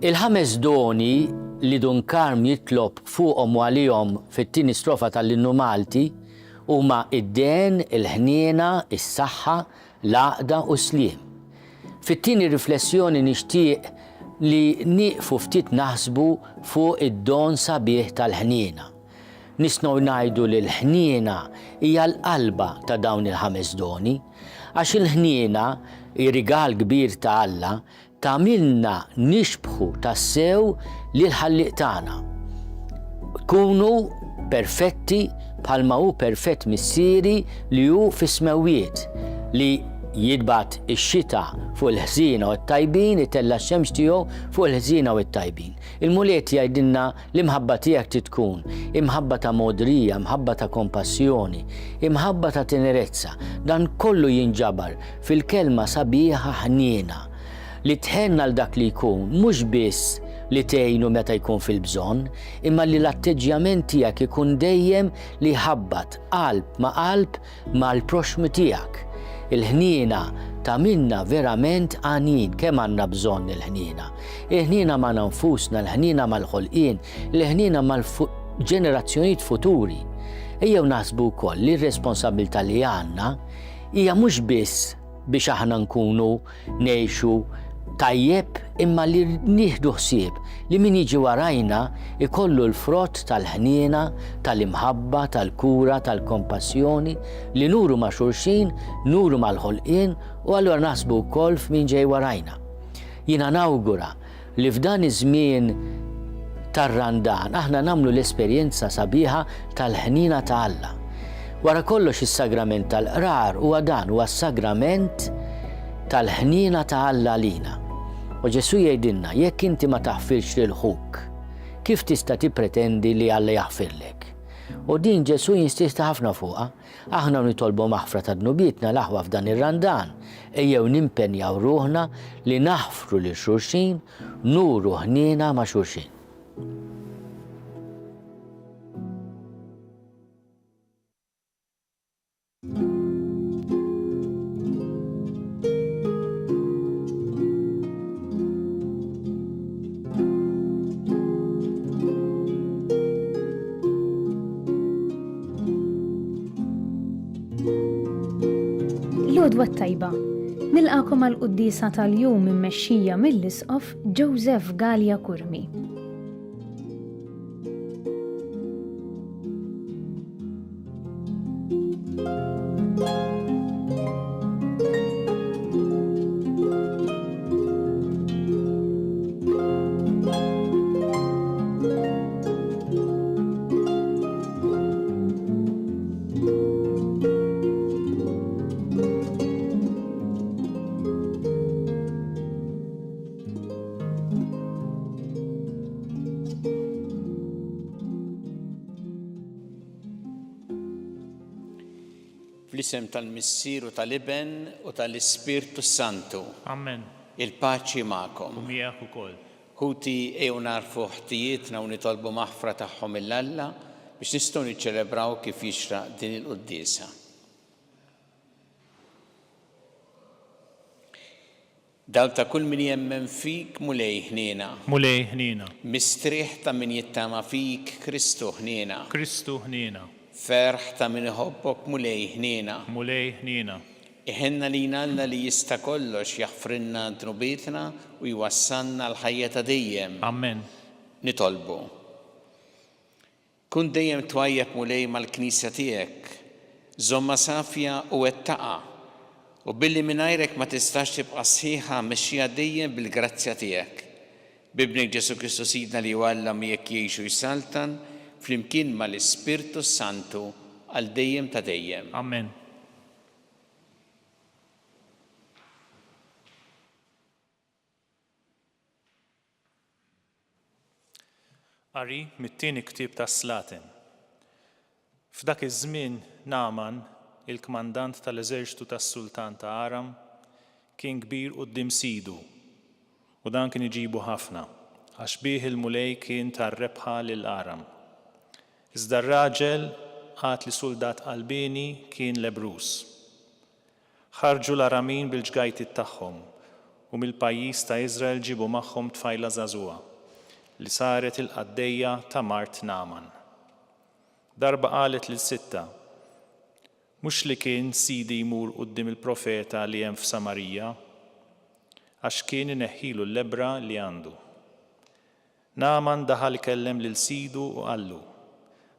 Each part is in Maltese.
Il-ħames doni li Dunkarm jitlob fuqhom u għalihom fit-tieni strofa tal-Innu Malti huma id-den, il-ħniena, is-saħħa, l-għaqda u s-sliem. Fit-tieni riflessjoni nixtieq li nieqfu ftit naħsbu fuq id-don sabiħ tal-ħniena. Nisngħu ngħidu li l-ħniena hija l-qalba ta' dawn il-ħames doni, għax il-ħniena, ir-rigal kbir ta' Alla, tagħmilna nixbħu tassew lil ħalliq tagħna. Kunu perfetti bħalma hu perfett missieri li hu fis-smewwiet li jidbat ix-xita fuq il-ħżiena u t-tajbin, itella x-xemx tiegħu fuq il-ħżiena u t-tajbin. Il-muliet jgħidilna l-imħabba tiegħek trid imħabba ta' modrija, imħabba ta' kompassjoni, imħabba ta' tenerezza. Dan kollu jinġabar fil-kelma sabiħa ħniena li tħenna l-dak li jkun, mhux biss li tgħinu meta jkun fil-bżonn, imma li l-atteġġjament tiegħek ikun dejjem li ħabbat qalb ma' l-proxmu tiegħek. Il-ħniena ta' minna verament għanin kemm għandna bżonn il-ħniena. Il-ħniena ma' nfusna, il-ħniena mal-ħolqien, il-ħniena mal-ġenerazzjonijiet futuri. Ejjew naħsbu wkoll li r-responsabbiltà li għandna hija mhux biss biex aħna nkunu ngħixu tajjeb imma li nieħdu ħsieb li min jiġi warajna ikollu l-frott tal-ħniena, tal-imħabba, tal-kura, tal-kompassjoni li nuru ma' xulxin, nuru mal-ħolqien u allura naħsbu wkoll f'min ġej warajna. Jiena nawgura li f'dan iż-żmien tar-Randan aħna nagħmlu l-esperjenza sabiħa tal-ħniena ta' Alla. Wara kollox is-sagrament tal-qrar huwa dan huwa s-sagrament tal-ħniena ta' Alla lina. U Ġesu jgħidilna jekk inti ma taħfirx lil ħuk, kif tista' tippretendi li Alla jaħfirlek? U din Ġesu jinstista ħafna fuqha, aħna nitolbu maħfra ta' dnubietna l-aħwa f'dan ir-Randan, ejjew nimpenjaw ruħna li naħfru lil xulxin, nuru ħniena ma' xulxin. L-għodwa tajba, nilqakom għal-quddisa tal-jum immexxija mill-Isqof Joseph Gallia Kurmi. Fl-isem tal-Missieru tal-Iben u tal-Ispirtu Santu. Amen. Il-paċi magħkom. U miegħek ukoll. Ħuti ejjew narfu ħtijietna u nitolbu maħfra tagħhom mill-Alla biex nistgħu niċċelebraw kif jixraq din il-quddiesa. Daw ta' kull min jemmen fik mulej ħniena. mulej ħnina, Mistriħ ta' min jittama fik Kristu ħniena. Kristu ħnina, Ferħ ta' min iħobbok mulej ħniena. mulej ħnina. Iħenna li nalna li jista' kollox jaħfrinna dnubietna u jwassanna l-ħajja ta' dejjem. Amen. Nitolbu. Kun dejjem twajjeb mulej mal-Knisja tiegħek, żomma safja u wettaqa, u billi mingħajrek ma tistax tibqa' sħiħa mexxija dejjem bil-grazzja tiegħek. Bibnek Ġesu Kristu Sidna li wallam jekk jgħixu jsaltan flimkien mal-Ispirtu Santu għal dejjem ta' dejjem. Amen. Qari mit-tieni ktieb tas-Slatin. F'dak iż-żmien Naaman, il-kmandant tal-eżerċitu tas-Sultan ta' Aram, kien kbir quddiem sidu u dan kien iġibu ħafna għax bih il-mulej kien tar-rebħa lil Aram. Iżda r-raġel għad li soldat qalbini kien lebrus. Ħarġu l-Aramin bil-ġgajtiet tagħhom u mill-pajjiż ta' Iżrael ġibu magħhom tfajla żagħżugħa li saret il-qaddejja ta' Mart Naaman. Darba qalet lis-sitta, mhux li kien sidi jmur quddiem il-profeta li hemm f'Samarija, għax kien ineħħilu l-lebra li għandu. Naaman daħal ikellem lil sidu u qallu,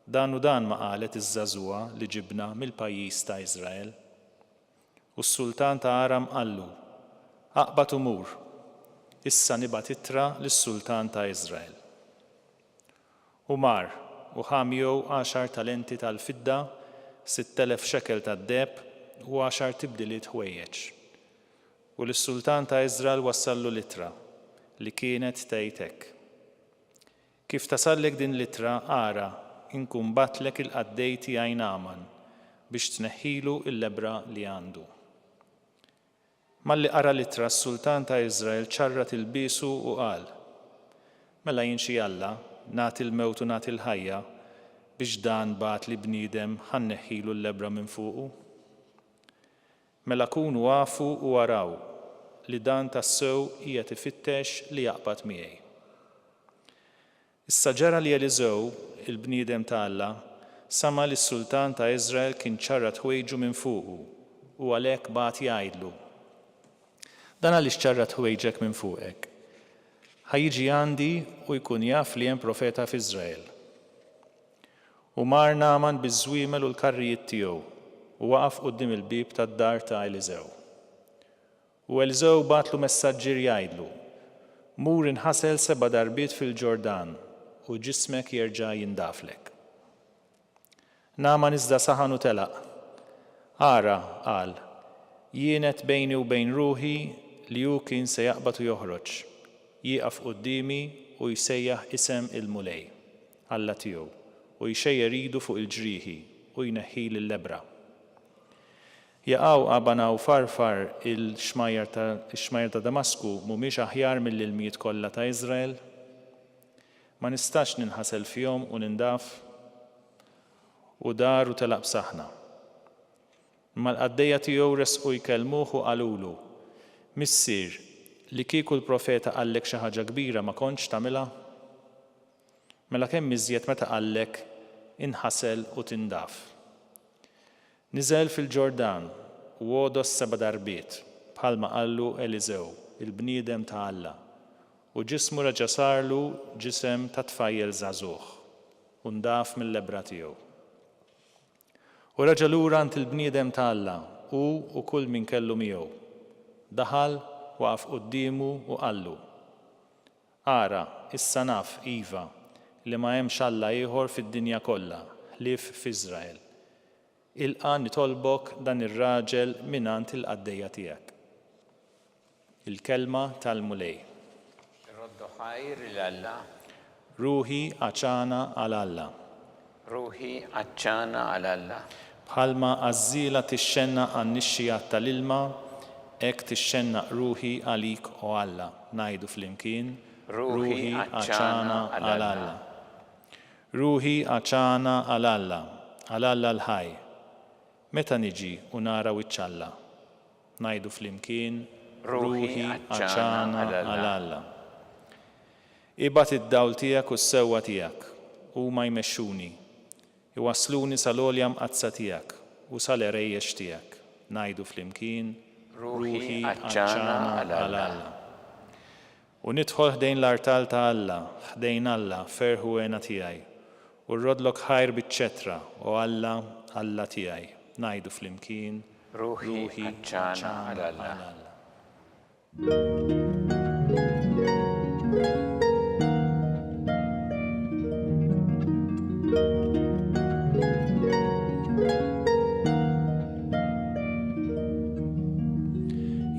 dan u dan ma qalet iż-żagħżugħa li ġibna mill-pajjiż ta' Iżrael. U s-Sultan ta' Aram qallu, aqbad u mur, issa nibgħat ittra lis-Sultan ta' Iżrael. U mar u ħamjew 10 talenti tal-fidda, 6,000 shekel tad-deheb u 10 tibdiliet ħwejjeġ. U lis-Sultan ta' Iżrael wassallu littra li kienet tgħid hekk. Kif tasallek din littra ara inkun batlek il-qaddej tiegħi Naaman biex tneħħilu l-lebra li għandu. Malli qara littra s-Sultan ta' Iżrael ċarrat il-bisu u qal, mela jinxi Alla nagħti l-mewt u nagħti l-ħajja biex dan bat li bniedem ħanneħħilu l-lebra minn fuqu. Mela kunu għafu u waraw li dan tassew qiegħed ifittex li jaqbad miegħi. Issa ġara li Eliżew, il-bniedem ta' Alla, sama li s-Sultan ta' Iżrael kien ċarrat ħwejġu minn fuqu u għalhekk bagħat jgħidlu, dan għaliex ċarrat ħwejġek minn fuqek. Ħajjiġi għandi u jkun jaf li hemm profeta f'Iżrael. U mar Naaman biż-żwiemel u l-karrijiet tiegħu u waqaf quddiem il-bib tad-dar ta' Eliżew. U Eliżew bagħtlu messaġġier jgħidlu, mur inħasel 7 darbiet fil-Ġordan u ġismek jerġa' jindaflek. Naaman iżda saħan u telaq. Ara, qal, jienet bejni u bejn ruħi li hu kien se jaqbad u joħroġ, jieqaf qudiemi u jsejjaħ isem il-mulej, Alla tiegħu, u jxejjer idu fuq il-ġrieħi u jneħħi l-lebra. Jaqgħu qabana u farfar il-xmajjar ta' Damasku mhumiex aħjar mill-ilmijiet kollha ta' Iżrael? Ma nistax ninħasel fihom u nindaf u dar u telaq b'saħħna. Ma l-qaddejja tiegħu resqu jkellmuh u qalulu, Missier, li kieku l-profeta qallek xi ħaġa kbira ma kontx tagħmilha? Mela kemm iżjed meta qallek inħasel u tindaf. Niżel fil-Ġordan u għodos 7 darbiet bħalma qallu Eliżew, il-bniedem ta' Alla, u ġismu reġa' sarlu ġisem ta' tfajjel żagħżugħ u ndaf mill-lebra tiegħu. U reġa' lura ant il-bniedem ta' Alla u kull min kellu miegħu. Daħal waqaf qudiemu u qallu, ara, issa naf iva li ma hemmx Alla ieħor fid-dinja kollha ħlief f'Iżrael. Ilqa' nitolbok dan ir-raġel mingħand il-qaddejja tiegħek. Il-kelma tal-mulej. Roddu ħajr l-Alla. Ruħi għaċana għal Alla. Ruħi għaċċana għal Alla. Bħalma għażżila tixxenna għan-nixxija tal-ilma, hekk tixxennaq ruħi għalik u Alla. Ngħidu flimkien, ruħi għaċana għal Alla. Ruħi għaċana għal Alla, għal Alla l-ħaj. Meta niġi u nara wiċċ Alla. Ngħidu flimkien, ruħi għaċċana għal Alla. Ibat id-dawl tiegħek u s-sewwa tiegħek huma jmexxuni, iwasluni sal-għolja mqazza tiegħek u sal-erejjex tiegħek. Ngħidu flimkien ruħi għaċċana għal Alla. U nidħol ħdejn l-artal ta' Alla, ħdejn Alla ferħu għena tiegħi. U rrodlok ħajr biċ-ċetra u Alla tiegħi. Ngħidu flimkien ruħi għaċċana għal Alla.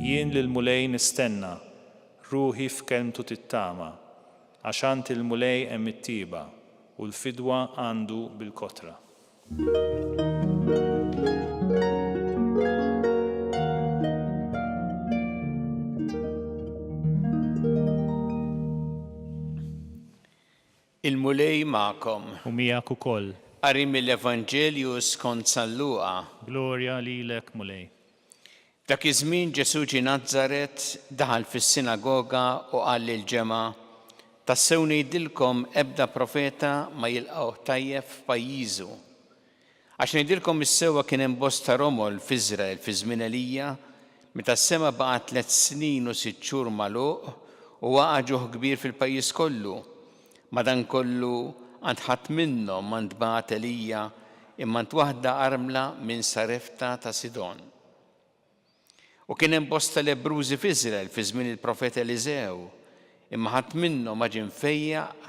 Jien lil-mulej nistenna, ruħi f'kelmtu tittama, għaxant il-mulej hemm it-tiba u l-fidwa għandu bil-kotra. Il-mulej ma'kom. U miegħek ukoll. Qari mill-Evanġelju skont San Luqa. Glorja lilek, mulej. Dak iż-żmien Ġesu ġie Nażaret daħal fis-sinagoga u qal lil-ġemgħa: tassew ngħidilkom ebda profeta ma jilqgħu tajjeb f'pajjiżu. Għax ngħidilkom is-sewwa kien hemm bosta romol f'Iżrael fi żmien Elija, meta s-sema baqa' 3 snin u 6 xhur magħluq u waqa' ġuħ kbir fil-pajjiż kollu. Madankollu għand ħadd minnhom ma ntbagħat Elija imma nt waħda armla minn Sarefta ta' Sidon. U kien hemm bosta lebrużi f'Iżrael fi żmien il-profet Eliżew, imma ħadd minnhom ma ġie mfejjaq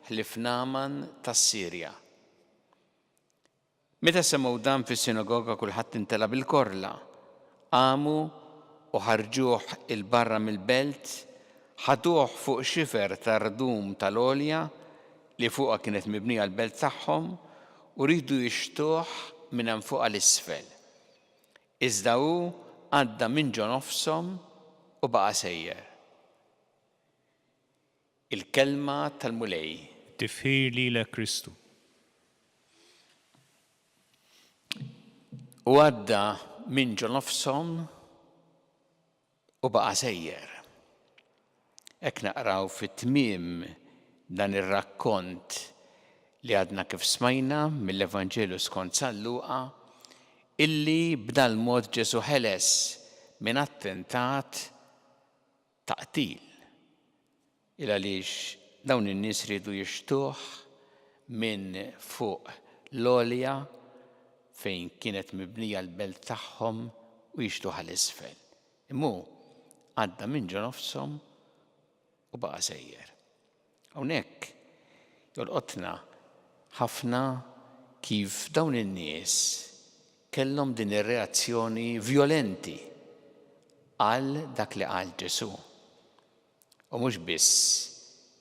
ħlief Naaman tas-Sirja. Meta semgħu dan fis-sinagoga kulħadd intela bil-korla, qamu u ħarġuh il-barra mill-belt, ħaduh fuq xifer ta' rdum tal-olja li fuqha kienet mibnija l-belt tagħhom u rridu jixtuh minn hemm fuq l-isfel. Iżda hu għadda minn ġo nofshom u baqa' sejjer. Il-kelma tal-mulej. Tifħir lilek Kristu. U għadda minn ġo nofshom u baqa' sejjer. Hekk naqraw fit-tmiem dan ir-rakkont li għadna kif smajna mill-Evanġelju skont San Luqa, illi b'dal mod Ġesu ħeles minn attentat ta' qtil. Il għaliex dawn in-nies ridu jixtuh minn fuq l-olja fejn kienet mibnija l-belt tagħhom u jixtuh għall-isfel. Imma għadda minn ġo nofshom u baqa' sejjer. Hawnhekk jolqotna ħafna kif dawn in-nies kellhom din ir-reazzjoni vjolenti għal dak li qal Ġesu. U mhux biss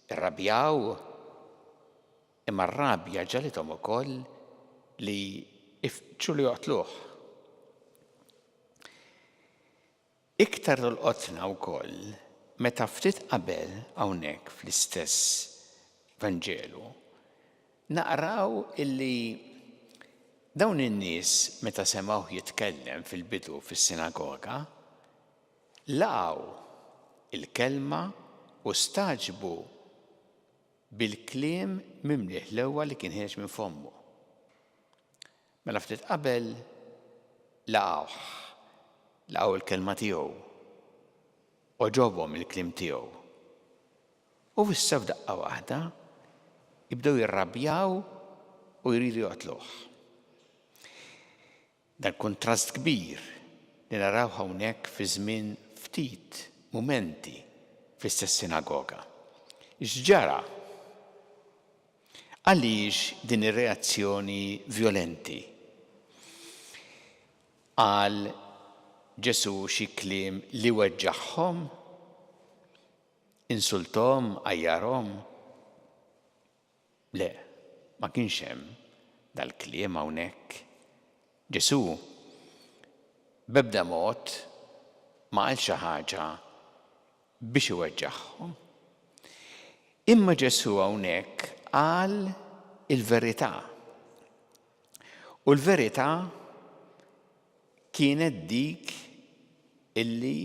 irrabjaw, imma r-rabja ġalithom ukoll li ifittxu li joqtluh. Iktar tolqotna wkoll meta ftit qabel hawnhekk fl-istess Vanġelu naqraw illi dawn in-nies meta semgħuh jitkellem fil-bidu fis-sinagoga laqgħu il-kelma u staġbu bil-kliem mimlih l-ewwel li kien ħireġ minn fommu. Mela ftit qabel laqgħu il-kelma tiegħu u ġobhom il-kliem tiegħu. U issa f'daqqa waħda jibdew jirrabjaw u jridu joqtluh. Dan kontrast kbir li naraw hawnhekk fi żmien ftit mumenti fl-istess sinagoga. X'ġara? Għaliex din ir-reazzjoni vjolenti? Qal Ġesu xi kliem li weġġaħħom? Insulthom, għajjarhom? Le, ma kienx hemm dal-kliem hawnhekk. Ġesu b'ebda mod ma qal xi ħaġa biex iweġġaħħom. Imma Ġesu hawnhekk qal il-verità. U l-verità kienet dik illi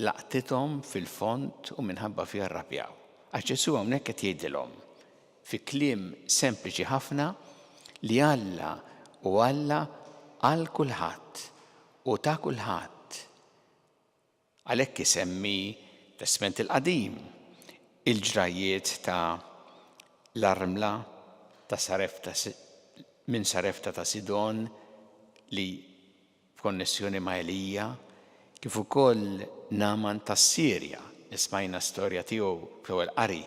laqtithom fil-font u minħabba fiha rrabjaw. Għax Ġesu hawnhekk qed jgħidilhom fi kliem sempliċi ħafna li Alla u Alla għal kulħadd u ta' kulħadd. Għalhekk isemmi Testament il-Qadim il-ġrajiet ta' l-armla minn Sarefta ta' Sidon li f'konnessjoni ma' Elija, kif ukoll Naaman tas-Sirja, ismajna storja tiegħu f'ewwel qari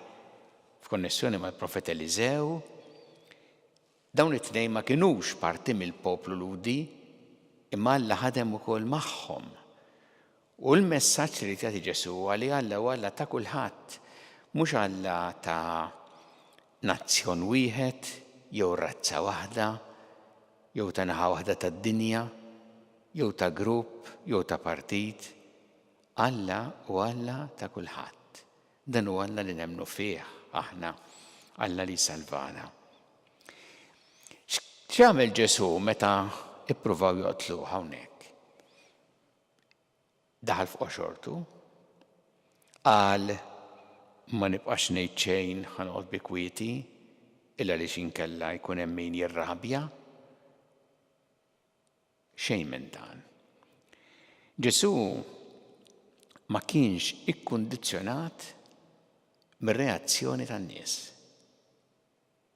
f'konnessjoni mal-Profet Eliżew. Dawn it-tnejn ma kinux parti mill-poplu Ludi, imma Alla ħadem ukoll magħhom. U l-messaġġ li tagħti Ġesu għali Alla u Alla ta' kulħadd, mhux Alla ta' nazzjon wieħed, jew razza waħda, jew ta' naħa waħda tad-dinja, jew ta' grupp, jew ta' partit. Alla u Alla ta' kulħadd. Dan huwa Alla li nemmnu fih aħna, Alla li salvana. X'għamel Ġesu meta ippruvaw joqtlu hawnhekk? Daħal f'qoxortu, qal ma nibqax ngħid xejn ħanoqgħod bi kwieti illa li xinkella jkun hemm min jirrabja. Xejn minn dan. Ġesu ma kienx ikkundizzjonat mir-reazzjoni tan-nies.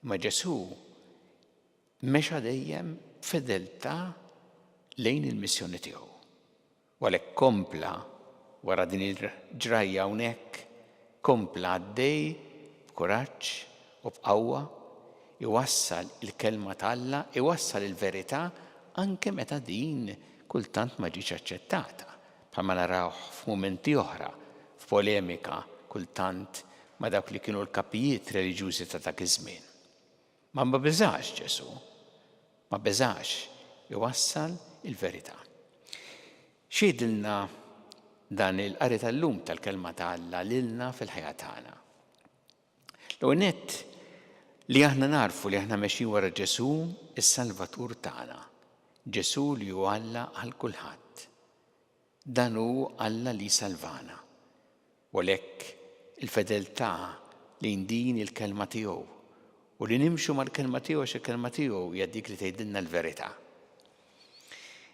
Ma Ġesu mexa dejjem f'fedeltà lejn il-missjoni tiegħu. U għalhekk kompla wara din il-ġrajja hawnhekk, kompla għaddej b'kuraġġ u b'qawwa, iwassal il-kelma ta' Alla, iwassal il-verità anke meta din kultant ma ġietx aċċettata. Bħalma naraw f'mumenti oħra, f'polemika kultant ma dawk li kienu l-kapijiet reliġjużi ta' dak iż-żmien. Ma beżax Ġesu, ma beżax iwassal il-verità. X'jgħidilna dan il-qari tal-lum tal-kelma ta' Alla lilna fil-ħajja tagħna? L-ewwel nett li aħna narfu li aħna mexjin wara Ġesu, is-Salvatur tagħna. Ġesu li hu Alla għal kulħadd. Dan hu Alla li salvana. U għalhekk il-fedeltà li din il-kelma tiegħu u li nimxu mal-kelma tiegħu għax il-kelma tiegħu hija dik li tgħidilna l-verità.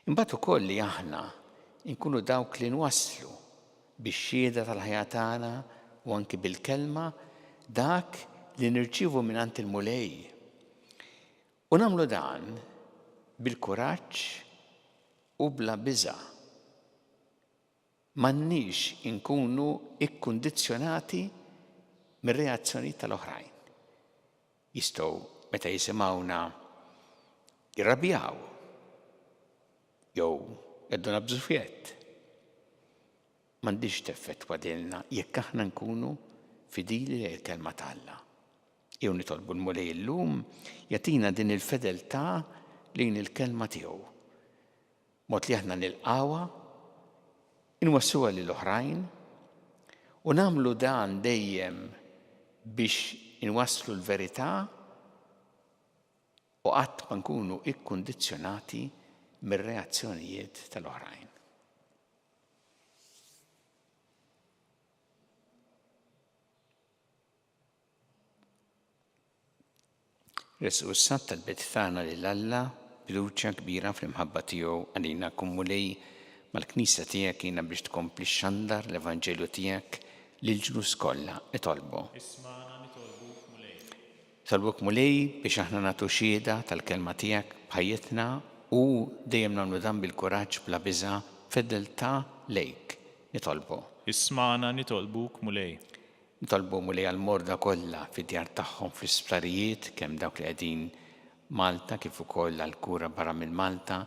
Imbagħad ukoll li aħna inkunu dawk li nwasslu bix-xhieda tal-ħajja tagħna u anke bil-kelma dak li nirċievu mingħand il-mulej. U nagħmlu dan bil-kuraġġ u bla biża'. M'għandniex inkunu ikkundizzjonati mir-reazzjonijiet tal-oħrajn. Jistgħu meta jisimgħuna jirrabjaw jew jedduna bżufjett. M'għandix teffettwa dilna jekk aħna nkunu fidili lill-kelma ta' Alla. Jew nitolbu l-mulej illum jagħtina din il-fedeltà lejn il-kelma tiegħu. Mod li aħna nilqawha, inwassuha lill-oħrajn u nagħmlu dan dejjem biex inwasslu l-verità u qatt ma nkunu ikkundizzjonati mir-reazzjonijiet tal-oħrajn. Resu s-sat tal-bet tagħna lil Alla b'luċja kbira fl-imħabba tiegħu għalina kummulej mal-Knisja tiegħek jiena biex tkompli xandar l-Evanġelju tiegħek lill-ġnus kollha itolbu. Ismana nitolbuk mulej. Tolbuk mulej biex aħna nagħtu xhieda tal-kelma tiegħek b'ħajjitna u dejjem nagħmlu dan bil-kuraġġ bla biża' fedeltà lejk nitolbu. Ismana nitolbuk mulej. Nitolbu mulej għall-morda kollha fid-djar tagħhom fl-isptarijiet kemm dawk li qegħdin Malta kif ukoll għall-kura barra minn Malta.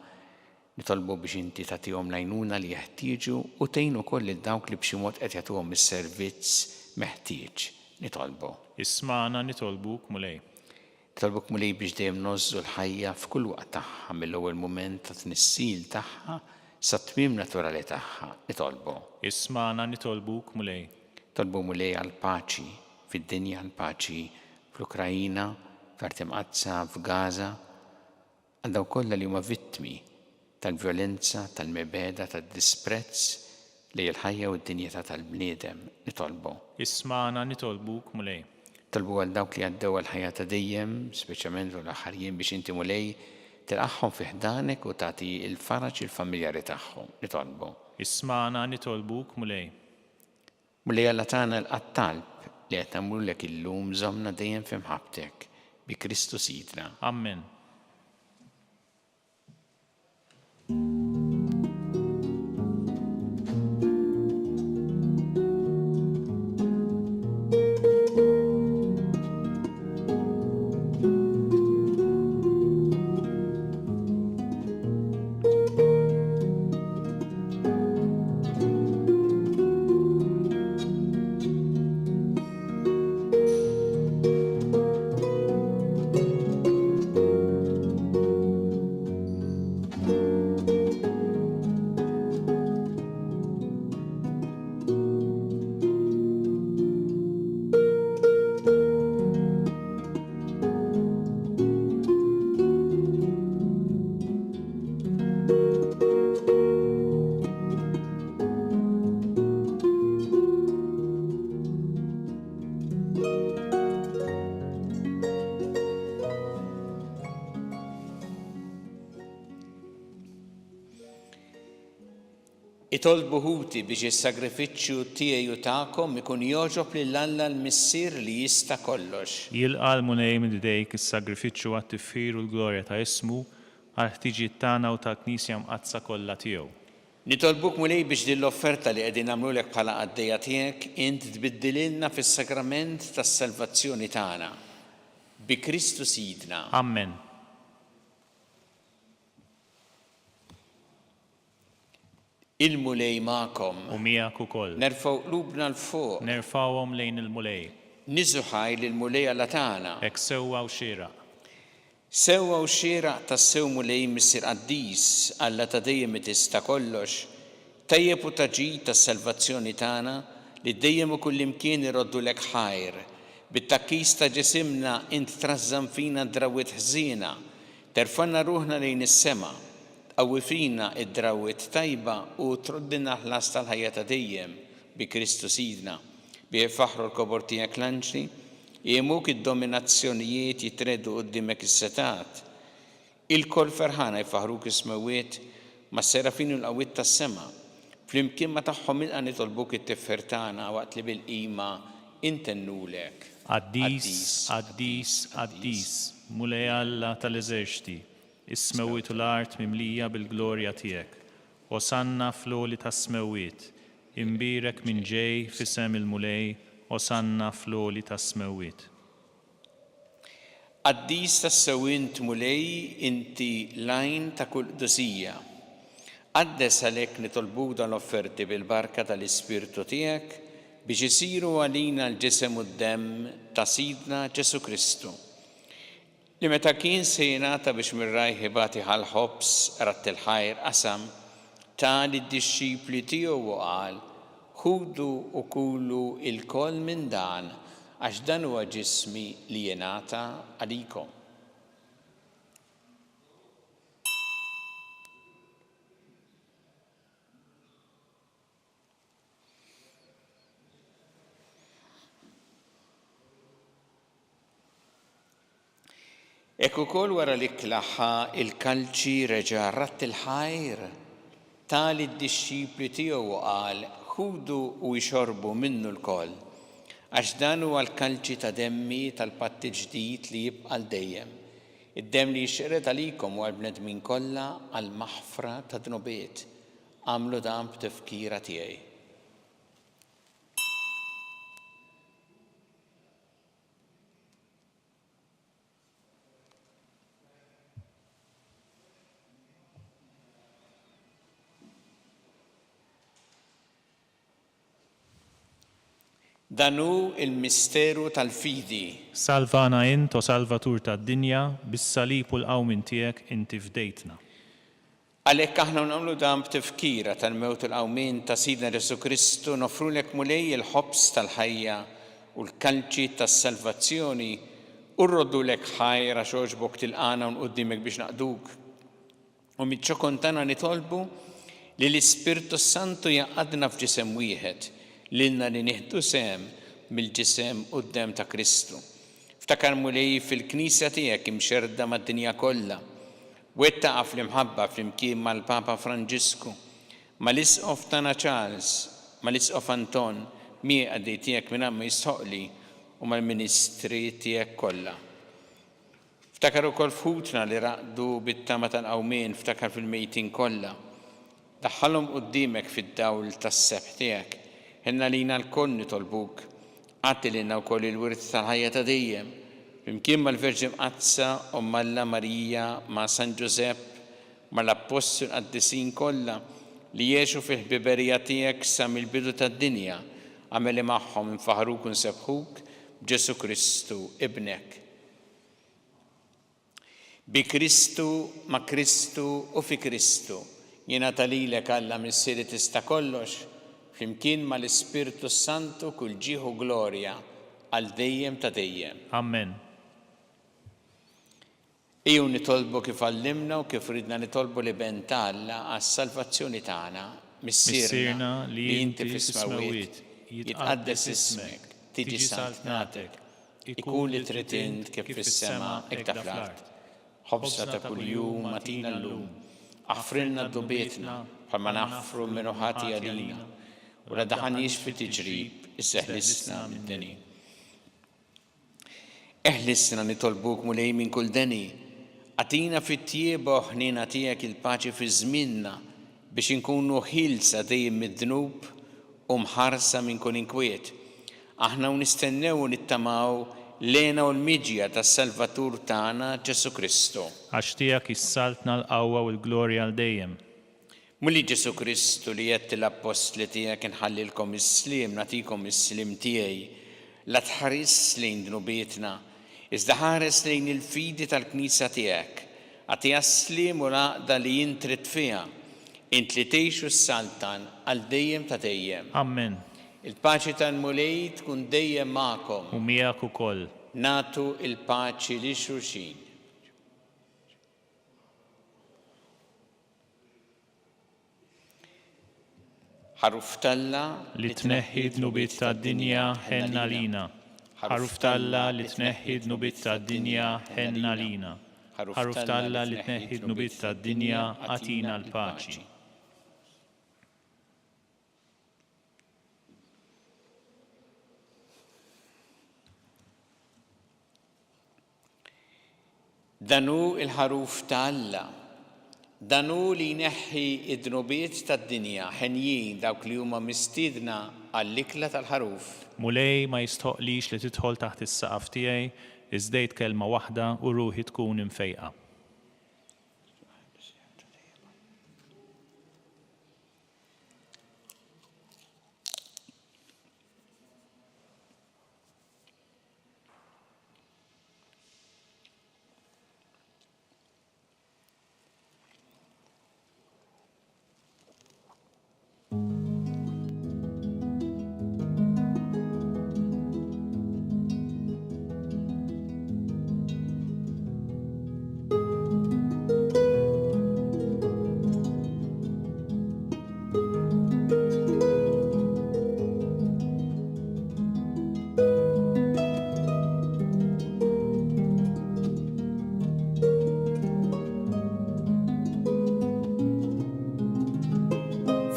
Nitolbu biex inti tagħtihom l-għajnuna li jeħtieġu u tgħin ukoll lil dawk li b'xi mod qed jagħtuhom is-servizz meħtieġ. Nitolbu. Ismana nitolbuk mulej. Nitolbuk mulej biex dejjem nożżu l-ħajja f'kull waqt tagħha mill-ewwel mument ta' tnissil tagħha sa tmiem naturali tagħha. Nitolbu. Ismana nitolbuk mulej. Tolbu mulej għall-paċi fid-dinja, għall-paċi fl-Ukrajina, f'Artemqazza, f'Gaza, għal dawk kollha li huma vittmi tal-vjolenza, tal-mebeda, tad-disprezz li l-ħajja u d-dinjità tal-bniedem nitolbu. Isma'na nitolbuk mulej. Tolbu għal dawk li għaddew għal-ħajja ta' dejjem, speċjalment l-aħħarjien biex inti mulej tilqaħħom fi ħdanek u tagħti l-faraġ il-familjari tagħhom nitolbu. Isma'na nitolbuk mulej. Mulej Alla tagħna l-qattalb li qed nagħmlulek illum żommna dejjem fi mħabbtek bi Kristu Sidna. Amen. Itolbu ħuti biex is-sagrifiċċju tiegħi u tagħkom ikun jogħġob lil Alla l-Missier li jista' kollox. Jilqa' l-munej minn idejk is-sagrifiċċju għat-tifħir u l-glorja ta' ismu għal ħtiġijiet tagħna u tal-Knisja mqazza kollha tiegħu. Nitolbuk mulej biex din l-offerta li qegħdin nagħmlulek bħala għaddejja tiegħek int tbiddililna fis-sakrament tas-salvazzjoni tagħna bi Kristu Sidna. Amen. Il-mulej magħkom. U miegħek ukoll. Nerfgħu qlubna l-fuq. Nerfgħuhom lejn il-mulej. Niżu ħaj lill-mulej Alla tagħna. Hekk sewwa u xieraq. Sewwa u xieraq tas-sew mulej Missier Qaddis Alla ta' dejjem tista' kollox, tajjeb u taġid tas-salvazzjoni tagħna li dejjem u kullimkien iroddulek ħajr. Bit-takkis ta' ġisimna int trażżam fina drawwiet ħżiena, terfanna ruħna lejn is-sema. Qawwi fina id-drawwiet tajba u troddina ħlas tal-ħajja ta' dejjem bi Kristu Sidna. Bi faħru l-kobor tiegħek l-anġli, jemuk id-dominazzjonijiet jitredu qudiemek is-setat. Il-kol ferħana jfaħruk ismewiet ma' serafin u l-qawwiet tas-sema. Flimkien ma' tagħhom ilqa' nitolbuk it-tifħir tagħna waqt li bil-qima intennulek. Qaddis, Qaddis, Qaddis, mulej Alla tal-eżerċiti, is-smewwiet u l-art mimlija bil-glorja tiegħek. Osanna fl-għoli tas-smewwiet, imbirek minn ġej f'isem il-mulej, osanna fl-għoli tas-smewwiet. Qaddis tas-sewwint mulej inti lajn ta' kull qdusija. Qaddes għalhekk nitolbuk dan l-offerti bil-barka tal-Ispirtu tiegħek biex isiru għalina l-ġisem u d-demm ta' Sidna Ġesu Kristu. Li meta kien se jingħata biex mir-rajħ ibati ħal-ħobs rat il-ħajr qasam ta' lid-dixxipli tiegħu u qal: ħudu u kulu il-koll minn dan għax dan huwa ġismi li jingħata għalikom. Ekku kol wara li klaħħa il-kalċi reġa' rat il-ħajr tal id-dixxipli tiegħu qal: ħudu u jxorbu minnu l-koll għax dan huwa l-kalċi ta' demmi tal-patti ġdid li jibqa' l dejjem. Id-demm li jxered għalikom u għall-bnedmin kollha għall-maħfra ta' dnubiet. Għamlu dan b'tifkira tiegħi. Danu il-misteru tal-fidi. Salvana int o salvatur tad-dinja bis-salib u l-qawmin tiegħek inti fdejtna. Għalhekk aħna nagħmlu dan b'tifkira tal-mewt u l-qawmin ta' Sidna Ġesu Kristu nofrulek mulej il-ħobs tal-ħajja u l-kalċi tas-salvazzjoni u rroddulek ħajra xogħġbok tilqana u nquddimek biex naqduk. U miċ-ċokon tagħna nitolbu li l-Ispirtu Santu jaqadna f'ġisem wieħed lilna li nieħdu sehem mill-ġisem quddiem ta' Kristu. Ftakar mulej fil-Knisja tiegħek imxerda mad-dinja kollha. Wettaqa fl-imħabba flimkien mal-Papa Franġisku, mal-Isqof tagħna Charles, mal-Isqof Anton, miegħdi tiegħek minn ma jistħoqli u mal-Ministri tiegħek kollha. Ftakar ukoll f'ħutna li raqdu bit-tama tal-qawmien, ftakar fil-mejtin kollha. Daħħalhom quddiemek fid-dawl tas-sebħ tiegħek. Ħenna lina l-koll nitolbuk. Għatti lilna wkoll il-wirt tal-ħajja ta' dejjem. Flimkien mal-Verġi Mqazza u Malla Marija ma' San Ġusepp, mal-Apostol qaddisin kollha li jgħixu fil-ħbiberija tiegħek sa mill-bidu tad-dinja, għameli magħhom infaħruk u nsebħuk b'Ġesu Kristu ibnek. Bi Kristu, ma' Kristu u fi Kristu. Jiena talilek Alla missieri tista' kollox, flimkien mal-Ispirtu Santu kull ġieħu glorja għal dejjem ta' dejjem. Amen. Iju nitolbu kif għallimna u kif ridna nitolbu li benta Alla għas-salvazzjoni tagħna, missierna li inti fis-smawiet, jitqaddes ismek, tiġi saltnatek, ikun li trid int kif fis-sema hekk fl-art. ħobsa ta' kuljum atina llum, aħfrilna d-dubietna bħalma naħfru minnu ħati għalina, u la daħanix fi tiġrib, isseħlisna mid-deni. Eħlisna nitolbuk mulej minn kull deni, għatina fit-tjieba ħnina tiegħek il-paċi fi żmienna biex inkunu ħilsa dejjem mid-dnub u mħarsa minn kull inkwiet. Aħna nistennew u nittamaw lena u l-miġja tas-Salvatur tagħna Ġesu Kristu. Għax tiegħek issaltna l-qawwa u l-glorja għal dejjem. Mulli Ġesu Kristu li jett l-apostli tiegħek inħallilkom is-slim, nagħtikom is-slim tiegħi, la tħares lejn dnubietna, iżda ħares lejn il-fidi tal-Knisja tiegħek, għatiha slim u l-għaqda li jintrid fiha, int li tgħixu s-saltan għal dejjem ta' dejjem. Amen. Il-paċi tal-mulej tkun dejjem magħkom. U miegħek ukoll. Natu il-paċi li xulxin. Ħaruf talla li tneħħi dnubiet tad-dinja ħenna lina. Ħaruf talla li tneħħi dnubiet tad-dinja ħenna lina. Ħaruf talla li tneħħi dnubiet tad-dinja għatina l-paċi. Danu il-ħaruf ta' Alla, danu li jneħħi id-dnubiet tad-dinja ħenjin dawk li huma mistiedna għall-ikla tal-ħaruf. Mulej ma jistħoqlix li tidħol taħt is-saqaf tiegħi, iżdejt kelma waħda u ruħi tkun imfejqa.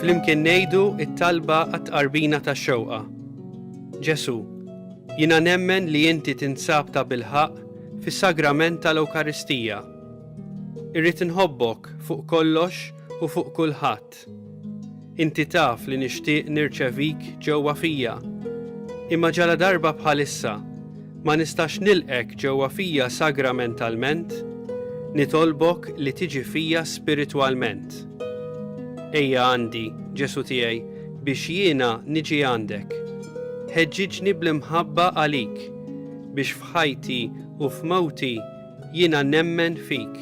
Flimkien ngħidu it-talba għat-tqarbina tax-xewqa. Ġesu, jiena nemmen li inti tinsab ta' bilħaq fis-sagrament tal-Ewkaristija. Irrid inħobbok fuq kollox u fuq kulħadd. Inti taf li nixtieq nirċevik ġewwa fija. Imma ġala darba bħalissa ma nistax nilqek ġewwa fija sagramentalment, nitolbok li tiġi fija spiritwalment. Ejja għandi, Ġesu tiegħi, biex jiena niġi għandek. Ħeġġiġni bl-imħabba għalik, biex f'ħajti u f'mewti jiena nemmen fik,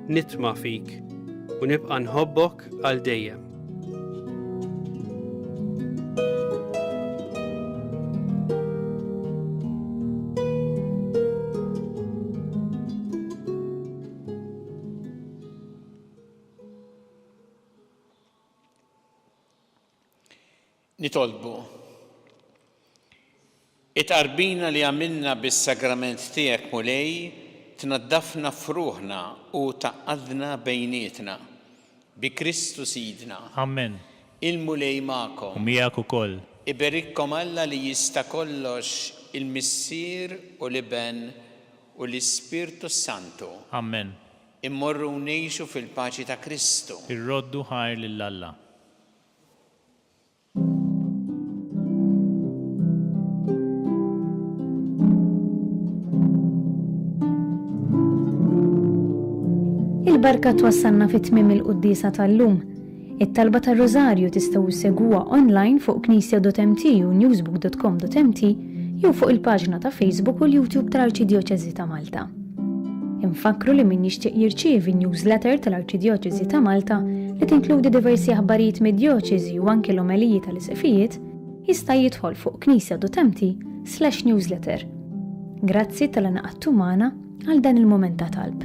nitma' fik u nibqa' nħobbok għal dejjem. nitolbu. It-qarbina li għamilna bis-sagrament tiegħek mulej tnaddafna f'ruħna u taqqadna bejnietna bi Kristu Sidna. Amen. Il-mulej magħkom. U miegħek ukoll. Iberikkom Alla li jista' kollox il-Missier u l-Iben u l-Ispirtu Santu. Amen. Immorru ngħixu fil-paċi ta' Kristu. Irroddu ħajr lill-Alla. Il-barka twassalna fit-tmiem il-quddisa tal-lum. It-talba tar-Rożarju tistgħu segwa online fuq knisja.mt u newsbook.com.mt jew fuq il-paġna ta' Facebook u l-YouTube tal-Arċidjoċeżi ta' Malta. Infakru li min jixtieq jirċievi newsletter tal-Arċidjoċeżi ta' Malta li tinkludi diversi aħbarijiet mid-djoċeżi u anke l-omeliji tal-isqifijiet jista' jidħol fuq knisja.mt/newsletter. Grazzi tal-għanaqattu magħna għal dan il-mument ta' talb.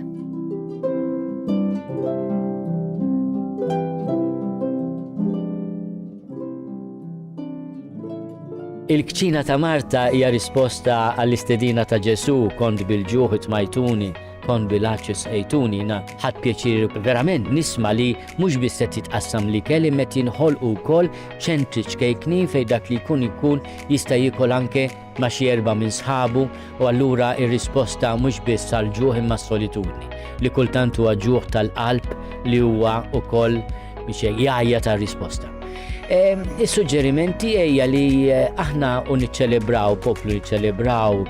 Il-kċina ta' Marta hija risposta għall-istedina ta' Ġesu, kont bil-ġuħ itmajtuni, kont bil-aċċess ejtuni, ħadd pjaċir verament nisma' li mhux biss qed jitqassam li kelli met jinħolqu wkoll ċentri ċkejkni fejn dak li ikun jista' jiekol anke ma' xi erba' minn sħabu u allura ir-risposta mhux biss għall-ġuħ imma s-solitudni li kultant huwa ġuħ tal-qalb li huwa wkoll biex jgħajja tar-risposta. Is-suġġerimenti hija li aħna niċċelebraw, poplu niċċelebraw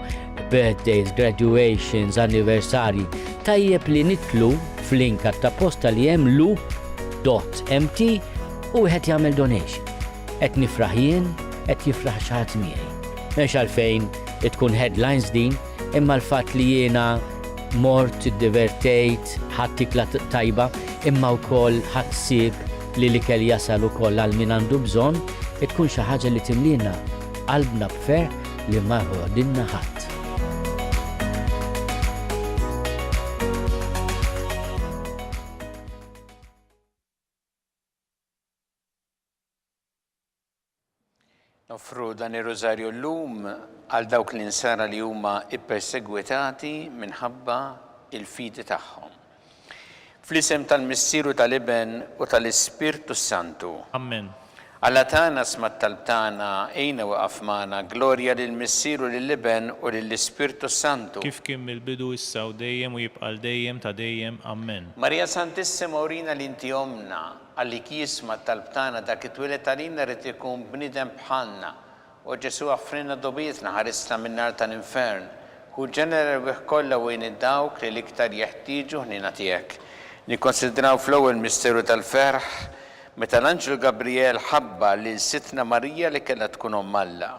birthdays, graduations, anniversari. Tajjeb li nitlu f'link ta' posta li hemm loop.mt u wieħed jagħmel donation. Qed nifraħ jien, qed jifraħ xi ħadd miegħi. Mhux għalfejn tkun headlines din, imma l-fatt li jiena mort iddivertejt, ħadd tikla tajba, imma wkoll ħadd sieb li kell jasal ukoll għal min għandu bżonn tkun xi ħaġa li timlina qalbna b'ferħ li ma ħodilna ħadd. Nofru dan ir-Rożarju llum għal dawk l-insara li huma ippersegwitati minħabba il-fidi tagħhom. Fl-isem tal-Missieru tal-Iben u tal-Ispirtu Santu. Amen. Alla tagħna smat talbtana ejna waqaf magħna glorja lill-Missieru lill-Iben u lill-Ispirtu Santu. Kif kien mill-bidu issa u dejjem u jibqal dejjem ta' dejjem. Amen. Marija Santissima urina li inti omna għalli kisma talbtana dak it-twilet għalina rid ikun bniedem bħalna u Ġesu għaffrinna dobietna ħarisna min-nar tal-infern u ġenera wieħ kollha wejn id-dawk li l-iktar jeħtieġu ħnina tiegħek. Nikkonsidraw fl-ewwel misteru tal-ferħ meta l-Anġlu Gabriel ħabba lil Sitna Marija li kellha tkun omm Alla.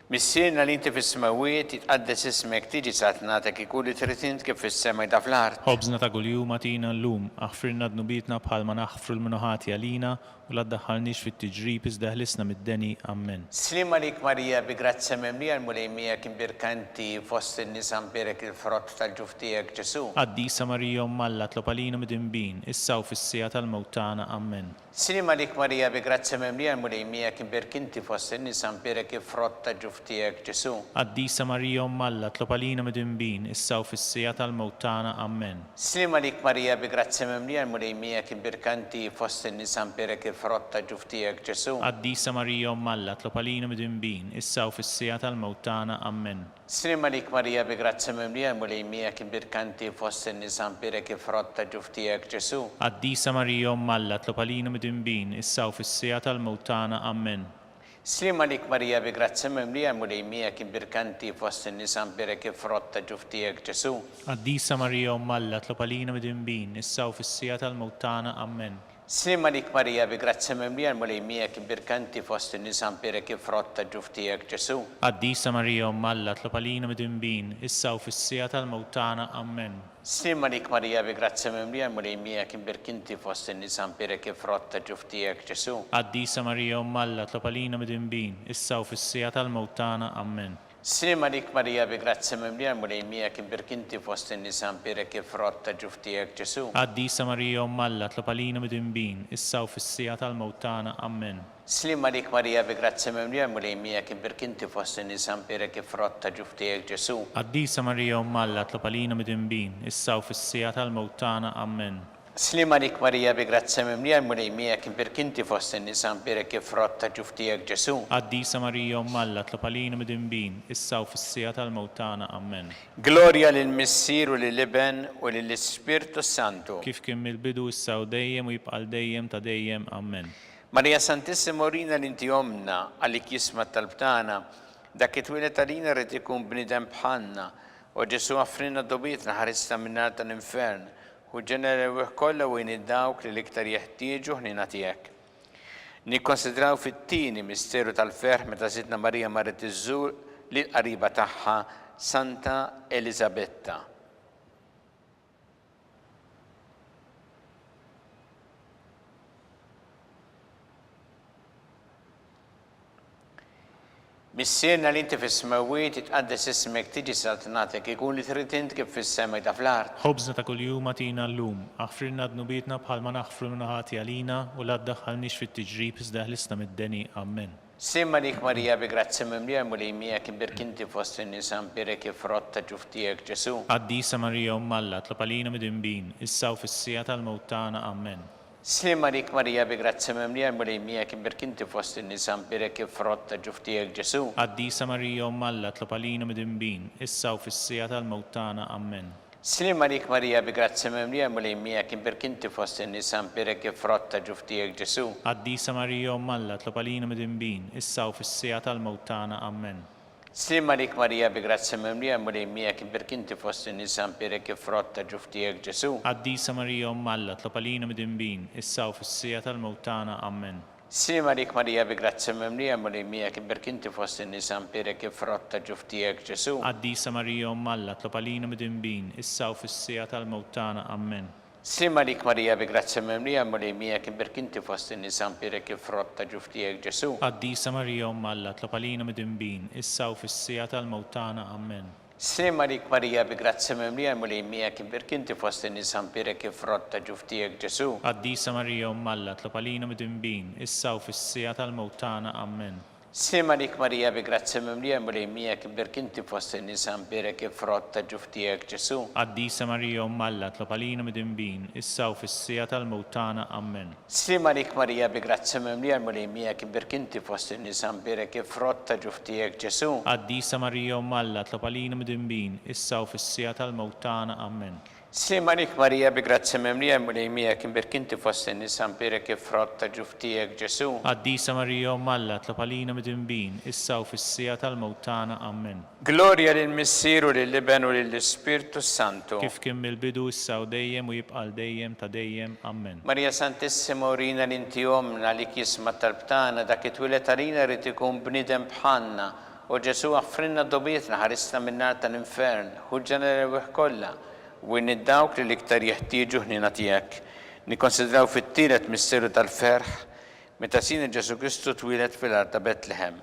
Missierna li inti fis-smawiet jitqaddes ismek tiġi satnatek ikun li trid int kif fis-sema jda fl-art. Ħobżna ta' kuljum atina llum, aħfirna dnubietna bħalma naħfru l-minuħati għalina u la ddaħħalniex fit-tiġrib iżda ħlisna mid-deni. Amen. Slim għalik Marija bi grazzja mimlija l-mulej kien birkanti fost in-nisa mberek il-frott tal-ġuf tiegħek Ġesu. Qaddisa Marija omm Alla tlob għalina mid-inbin, issa u fis-sija tal-mewt tagħna. Amen. Slim għalik Marija bi grazzja mimlija l-mulej kien birkanti fost in-nisa mberek il-frott tal-ġuf tiegħek Ġesu. Qaddisa Marija omm Alla tlob għalina mid-inbin, issa u fis-sija tal-mewt tagħna. Amen. Slim għalik Marija bi grazzja mimlija l-mulej kien birkanti fost in-nisa mberek il-frott tal-ġuf tiegħek Ġesu. Qaddisa Marija omm Alla tlob għalina mid-inbin, issa u fis-sija tal-mewt tagħna. Amen. Slim għalik Marija bi grazzja mimlija l-mulej kien birkanti fost in-nisa mberek il-frott tal-ġuf tiegħek Ġesu. Qaddisa Marija omm Alla tlob għalina mid-inbin, issa u fis-sija tal-mewt tagħna. Amen. Slim għalik Marija bi grazzja mimlija l-mulej kien birkanti fost in-nisa mberek il-frott tal-ġuf tiegħek Ġesu. Qaddisa Marija omm Alla tlob għalina mid-inbin, issa u fis-sija tal-mewt tagħna. Amen. Slim għalik Marija bi grazzja mimlija l-mulej kien birkanti fost in-nisa mberek il-frott tal-ġuf tiegħek Ġesu. Qaddisa Marija omm Alla tlob għalina mid-inbin, issa u fis-sija tal-mewt tagħna. Amen. Slim għalik Marija bi grazzja mimlija l-mulej kien birkanti fost in-nisa mberek il-frott tal-ġuf tiegħek Ġesu. Qaddisa Marija omm Alla tlob għalina mid-inbin, issa u fis-sija tal-mewt tagħna. Amen. Sima lik Marija bi grazzi mimlija mulejmija kim birkinti fost in-nisan birek ifrotta ġuftijek Ġesu. Għaddisa Marija Alla tlopalina midimbin, issa u fissija tal-mewt tagħna. Amen. Slima lik Marija bi grazzi mimlija mulejmija kim birkinti fost in-nisan birek ifrotta ġuftijek Ġesu. Għaddisa Marija Alla tlopalina midimbin, issa u fissija tal-mewt tagħna. Amen. Slima lik Marija bi grazzi mimlija mulejmija kim birkinti fost in-nisan birek ifrotta ġuftijek Ġesu. Għaddisa Marija Alla tlopalina midimbin, issa u fissija tal-mewt tagħna. Amen. Gloria lill-Missier u lill-Iben u lill-Ispirtu Santu. Kif kien mill-bidu issa u dejjem u jibqal dejjem ta' dejjem. Amen. Marija Santissima Orina l-inti omna għalik jisma talbtana dak it-twilet għalina rrid ikun bnidem bħalna u Ġesu għafrina dobietna ħarista minnar tal-infern u ġenerew kollha u dawk li l-iktar jeħtieġu ħnina tiegħek. Nikkonsidraw fit-tieni misteru tal-ferħ meta Sidna Marija marret iżżur lil qariba tagħha Santa Elisabetta. Missierna li inti fis-smawiet itqaddes ismek tiġi saltnatek ikun li trid int kif fis-sema ta' fl-art. Ħobżna ta' kuljum atina llum, aħfrilna dnubietna bħalma naħfru minn ħati għalina u la ddaħħalniex fit-tiġrib iżda ħlisna mid-deni. Amen. Simma lik Marija bi grazzi mimlija mulejmija kim birkinti fost in-nisan birek ifrotta ġuftijek Ġesu. Għaddisa Marija Alla tlopalina midimbin, issa u fissija tal-mewt tagħna. Amen. Slima lik Marija bi grazzi mimlija mulejmija kim birkinti fost in-nisan birek ifrotta ġuftijek Ġesu. Għaddisa Marija Alla tlopalina midimbin, issa u fissija tal-mewt tagħna. Amen. Slima lik Marija bi grazzi mimlija mulejmija kim birkinti fost in-nisan birek ifrotta ġuftijek Ġesu. Għaddisa Marija Alla tlopalina midimbin, issa u fissija tal-mewt tagħna. Amen. Slima lik Marija bi grazzi mimlija mulejmija kim birkinti fost in-nisan birek ifrotta ġuftijek Ġesu. Għaddisa Marija Alla tlopalina midimbin, issa u fissija tal-mewt tagħna. Amen. Slima lik Marija bi grazzi mimlija mulejmija kim birkinti fost in-nisan birek ifrotta ġuftijek Ġesu. Għaddisa Marija Alla tlopalina midimbin, issa u fissija tal-mewt tagħna. Amen. Slima lik Marija bi grazzi mimlija mulejmija kim birkinti fost in-nisan birek ifrotta ġuftijek Ġesu. Għaddisa Marija Alla tlopalina midimbin, issa u fissija tal-mewt tagħna. Amen. Slima lik Marija bi grazzi mimlija mulejmija kim birkinti fost in-nisan birek ifrotta ġuftijek Ġesu. Għaddisa Marija Alla tlopalina midimbin, issa u fissija tal-mewt tagħna. Amen. Slima lik Marija bi grazzi mimlija mulejmija kim birkinti fost in-nisan birek ifrotta ġuftijek Ġesu. Għaddisa Marija Alla tlopalina midimbin, issa u fissija tal-mewt tagħna. Amen. Slima lik Marija bi grazzi mimlija mulejmija kim birkinti fost in-nisan birek ifrotta ġuftijek Ġesu. Għaddisa Marija Alla tlopalina midimbin, issa u fissija tal-mewt tagħna. Amen. Slima lik Marija bi grazzi mimlija mulejmija kim birkinti fost in-nisan birek ifrotta ġuftijek Ġesu. Għaddisa Marija Alla tlopalina midimbin, issa u fissija tal-mewt tagħna. Amen. Gloria lill-Missier u lill-Iben u lill-Ispirtu Santu. Kif kien mill-bidu issa u dejjem u jibqal dejjem ta' dejjem. Amen. Marija Santissima Orina l-inti omna li jisma talbtana dak it-twilet għalina rrid ikun bnidem bħalna u Ġesu għaffrinna dobietna ħarista min-nar tal-infern u ġenerew kollha u dawk li l-iktar jeħtieġu ħnina tiegħek. Nikkonsidraw fit-tielet misteru tal-ferħ meta Sina Ġesu Kristu twilet fil-art ta' Betlehem.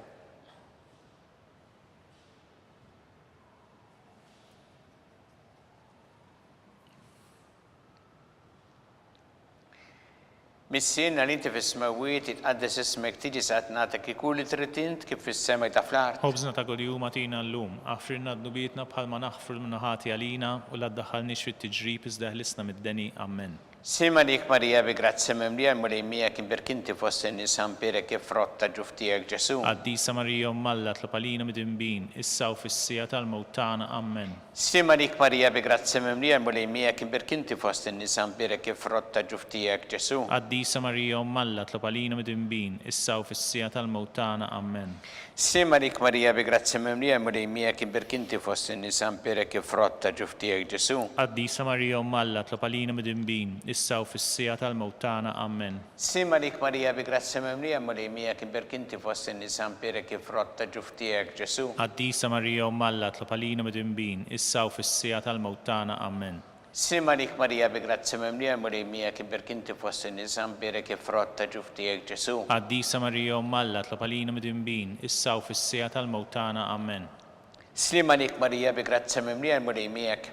Missierna li inti fis-smawiet itqaddes ismek tiġi saltnatek ikun li trid int kif fis-sema ta' fl-art. Ħobżna ta' kuljum atina llum, aħfrilna dnubietna bħalma naħfru minn ħati għalina u la ddaħħalniex fit-tiġrib iżda ħlisna mid-deni. Amen. Slima lik Marija bi grazzi mimlija mulejmija kim birkinti fost in-nisan birek ifrotta ġuftijek Ġesu. Għaddisa Marija Alla tlopalina midimbin, issa u fissija tal-mewt tagħna. Amen. Slima lik Marija bi grazzi mimlija mulejmija kim birkinti fost in-nisan birek ifrotta ġuftijek Ġesu. Għaddisa Marija Alla tlopalina midimbin, issa u fissija tal-mewt tagħna. Amen. Slima lik Marija bi grazzi mimlija mulejmija kim birkinti fost in-nisan birek ifrotta ġuftijek Ġesu. Għaddisa Marija Alla tlopalina midimbin, issa u fissija tal-mewt tagħna. Amen. Slima lik Marija bi grazzi mimlija mulejmija kim birkinti fost in-nisan birek ifrotta ġuftijek Ġesu. Għaddisa Marija Alla tlopalina midimbin, issa u fissija tal-mewt tagħna. Amen. Slima lik Marija bi grazzi mimlija mulejmija kim birkinti fost in-nisan birek ifrotta ġuftijek Ġesu. Għaddisa Marija Alla tlopalina midimbin, issa u fissija tal-mewt tagħna. Amen. Slima lik Marija bi grazzja mimlija l-mulej miegħek,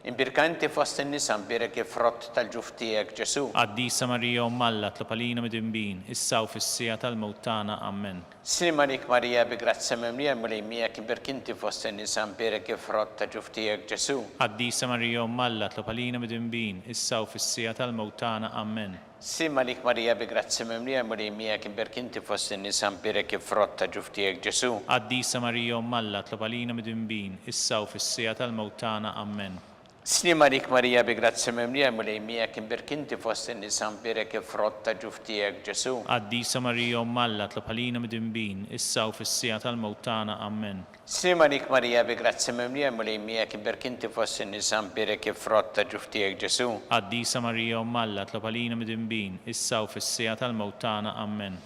imbirkanti fost in-nisa mbirek il-frott tal-ġuf tiegħek Ġesu. Qaddisa Marija Umm Alla, tlopalina midinbin, issa u fis-sija tal-mewt tagħna. Amen. Slima lik Marija bi grazzja mimlija l-mulej miegħek, imbirkanti fost in-nisa mbirek il-frott tal-ġuf tiegħek Ġesu. Qaddisa Marija Umm Alla, tlopalina midinbin, issa u fis-sija tal-mewt tagħna. Amen. Slima lik Marija bi grazzja mimlija l-mulej miegħek, imbirkanti fost in-nisa mbirek il-frott tal-ġuf tiegħek Ġesu. Qaddisa Marija Umm Alla, tlopalina midinbin, issa u fis-sija tal-mewt tagħna. Amen. Slima lik Marija bi grazzja mimlija l-mulej miegħek, imbirkanti fost in-nisa mbirek il-frott tal-ġuf tiegħek Ġesu. Qaddisa Marija Umm Alla, tlopalina midinbin, issa u fis-sija tal-mewt tagħna. Amen. Slima lik Marija bi grazzja mimlija l-mulej miegħek, imbirkanti fost in-nisa mbirek il-frott tal-ġuf tiegħek Ġesu. Qaddisa Marija Umm Alla, tlopalina midinbin, issa u fis-sija tal-mewt tagħna. Amen.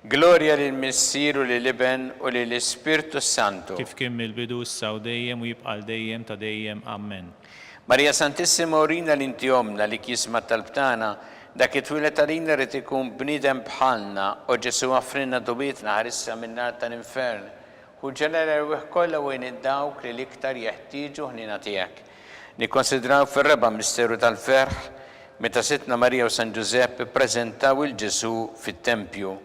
Gloria lill-Missir u lill-Iben u lill-Ispirtu Santu. Kif kien mill-bidu issa u dejjem u jibqa' dejjem ta' dejjem. Amen. Marija Santissima urina l-inti omna li kisma tal-btana, dak it-twilet għalina rrit ikun bnidem bħalna, u Ġesu għafrinna dubitna ħarissa minnar tal-infern, u ġelela l-wih kolla u id-dawk li l-iktar jeħtieġu ħnina tijak. Nikkonsidraw fil-reba misteru tal-ferħ, meta sitna Marija u San Giuseppe prezentaw il-Ġesu fit-tempju.